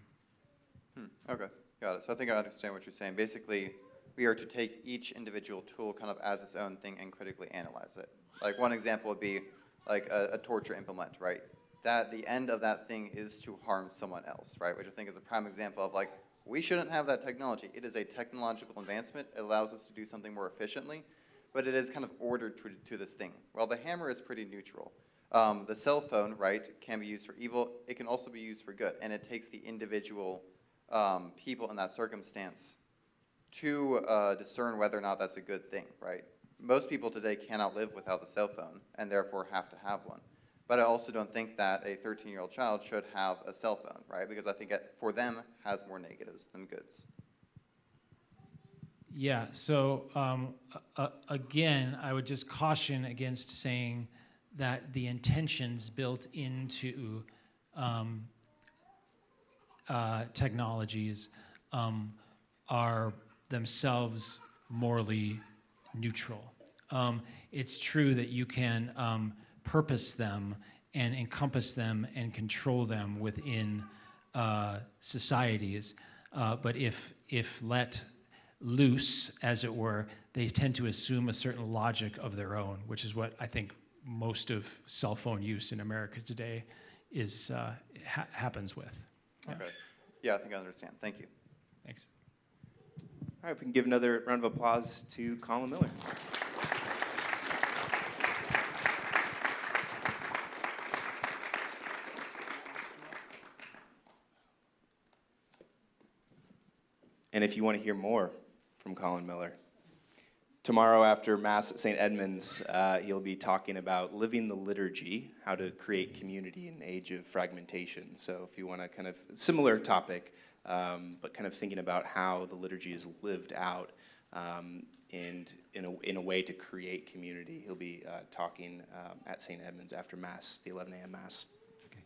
Okay, got it. So I think I understand what you're saying. Basically, we are to take each individual tool kind of as its own thing and critically analyze it. Like one example would be like a torture implement, right? That the end of that thing is to harm someone else, right? Which I think is a prime example of like We shouldn't have that technology. It is a technological advancement. It allows us to do something more efficiently, but it is kind of ordered to this thing. While the hammer is pretty neutral. The cell phone, right, can be used for evil. It can also be used for good, and it takes the individual people in that circumstance to discern whether or not that's a good thing, right? Most people today cannot live without a cell phone and therefore have to have one. But I also don't think that a 13-year-old child should have a cell phone, right? Because I think it, for them, has more negatives than goods. Yeah, so again, I would just caution against saying that the intentions built into technologies are themselves morally neutral. It's true that you can purpose them and encompass them and control them within societies, but if let loose, as it were, they tend to assume a certain logic of their own, which is what I think most of cell phone use in America today is happens with. Yeah. Okay. Yeah, I think I understand. Thank you. Thanks. All right, if we can give another round of applause to Colin Miller. And if you want to hear more from Colin Miller, tomorrow after Mass at St. Edmund's, he'll be talking about living the liturgy, how to create community in an age of fragmentation. So if you want to kind of, similar topic, but kind of thinking about how the liturgy is lived out and in a way to create community, he'll be talking at St. Edmund's after Mass, the 11 a.m. Mass. Okay.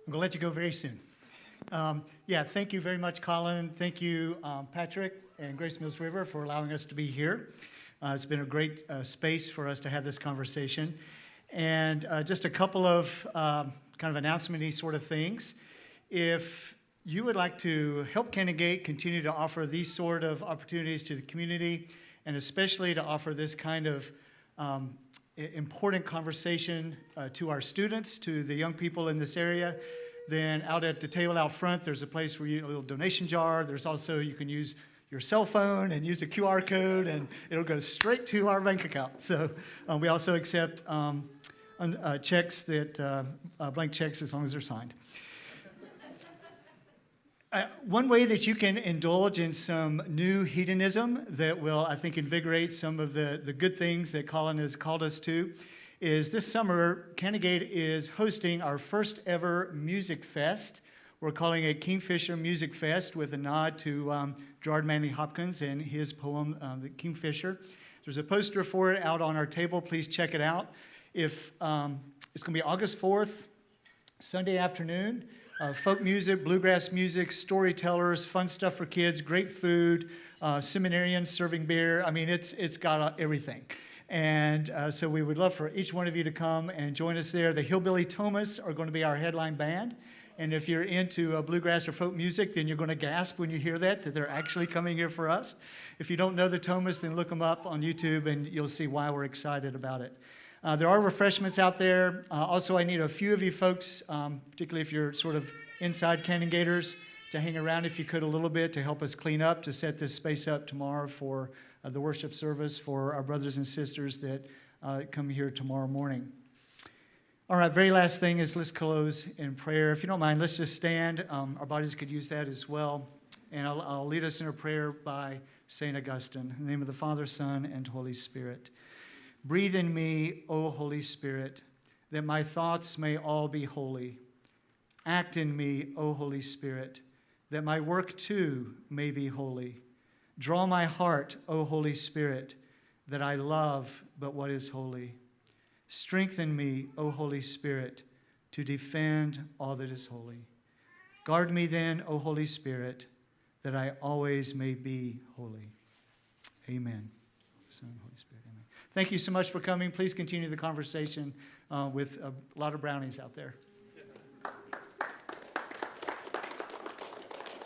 I'm going to let you go very soon. Yeah, thank you very much, Colin. Thank you, Patrick and Grace Mills River, for allowing us to be here. It's been a great space for us to have this conversation. And just a couple of kind of announcement-y sort of things. If you would like to help Canongate continue to offer these sort of opportunities to the community, and especially to offer this kind of important conversation to our students, to the young people in this area, then out at the table out front, there's a place where a little donation jar. There's also, you can use your cell phone and use a QR code, and it'll go straight to our bank account. So we also accept checks blank checks as long as they're signed. One way that you can indulge in some new hedonism that will, I think, invigorate some of the good things that Colin has called us to is this summer, Canongate is hosting our first ever music fest. We're calling it Kingfisher Music Fest with a nod to Gerard Manley Hopkins and his poem, The Kingfisher. There's a poster for it out on our table. Please check it out. If it's going to be August 4th, Sunday afternoon. Folk music, bluegrass music, storytellers, fun stuff for kids, great food, seminarians serving beer. I mean, it's got everything. And so we would love for each one of you to come and join us there. The Hillbilly Thomas are going to be our headline band. And if you're into bluegrass or folk music, then you're going to gasp when you hear that they're actually coming here for us. If you don't know the Thomas, then look them up on YouTube and you'll see why we're excited about it. There are refreshments out there. Also, I need a few of you folks, particularly if you're sort of inside Canongators, to hang around if you could a little bit to help us clean up, to set this space up tomorrow for the worship service for our brothers and sisters that come here tomorrow morning. All right, very last thing is let's close in prayer. If you don't mind, let's just stand. Our bodies could use that as well. And I'll lead us in a prayer by St. Augustine. In the name of the Father, Son, and Holy Spirit. Breathe in me, O Holy Spirit, that my thoughts may all be holy. Act in me, O Holy Spirit, that my work too may be holy. Draw my heart, O Holy Spirit, that I love but what is holy. Strengthen me, O Holy Spirit, to defend all that is holy. Guard me then, O Holy Spirit, that I always may be holy. Amen. Son, Holy Spirit, amen. Thank you so much for coming. Please continue the conversation with a lot of brownies out there.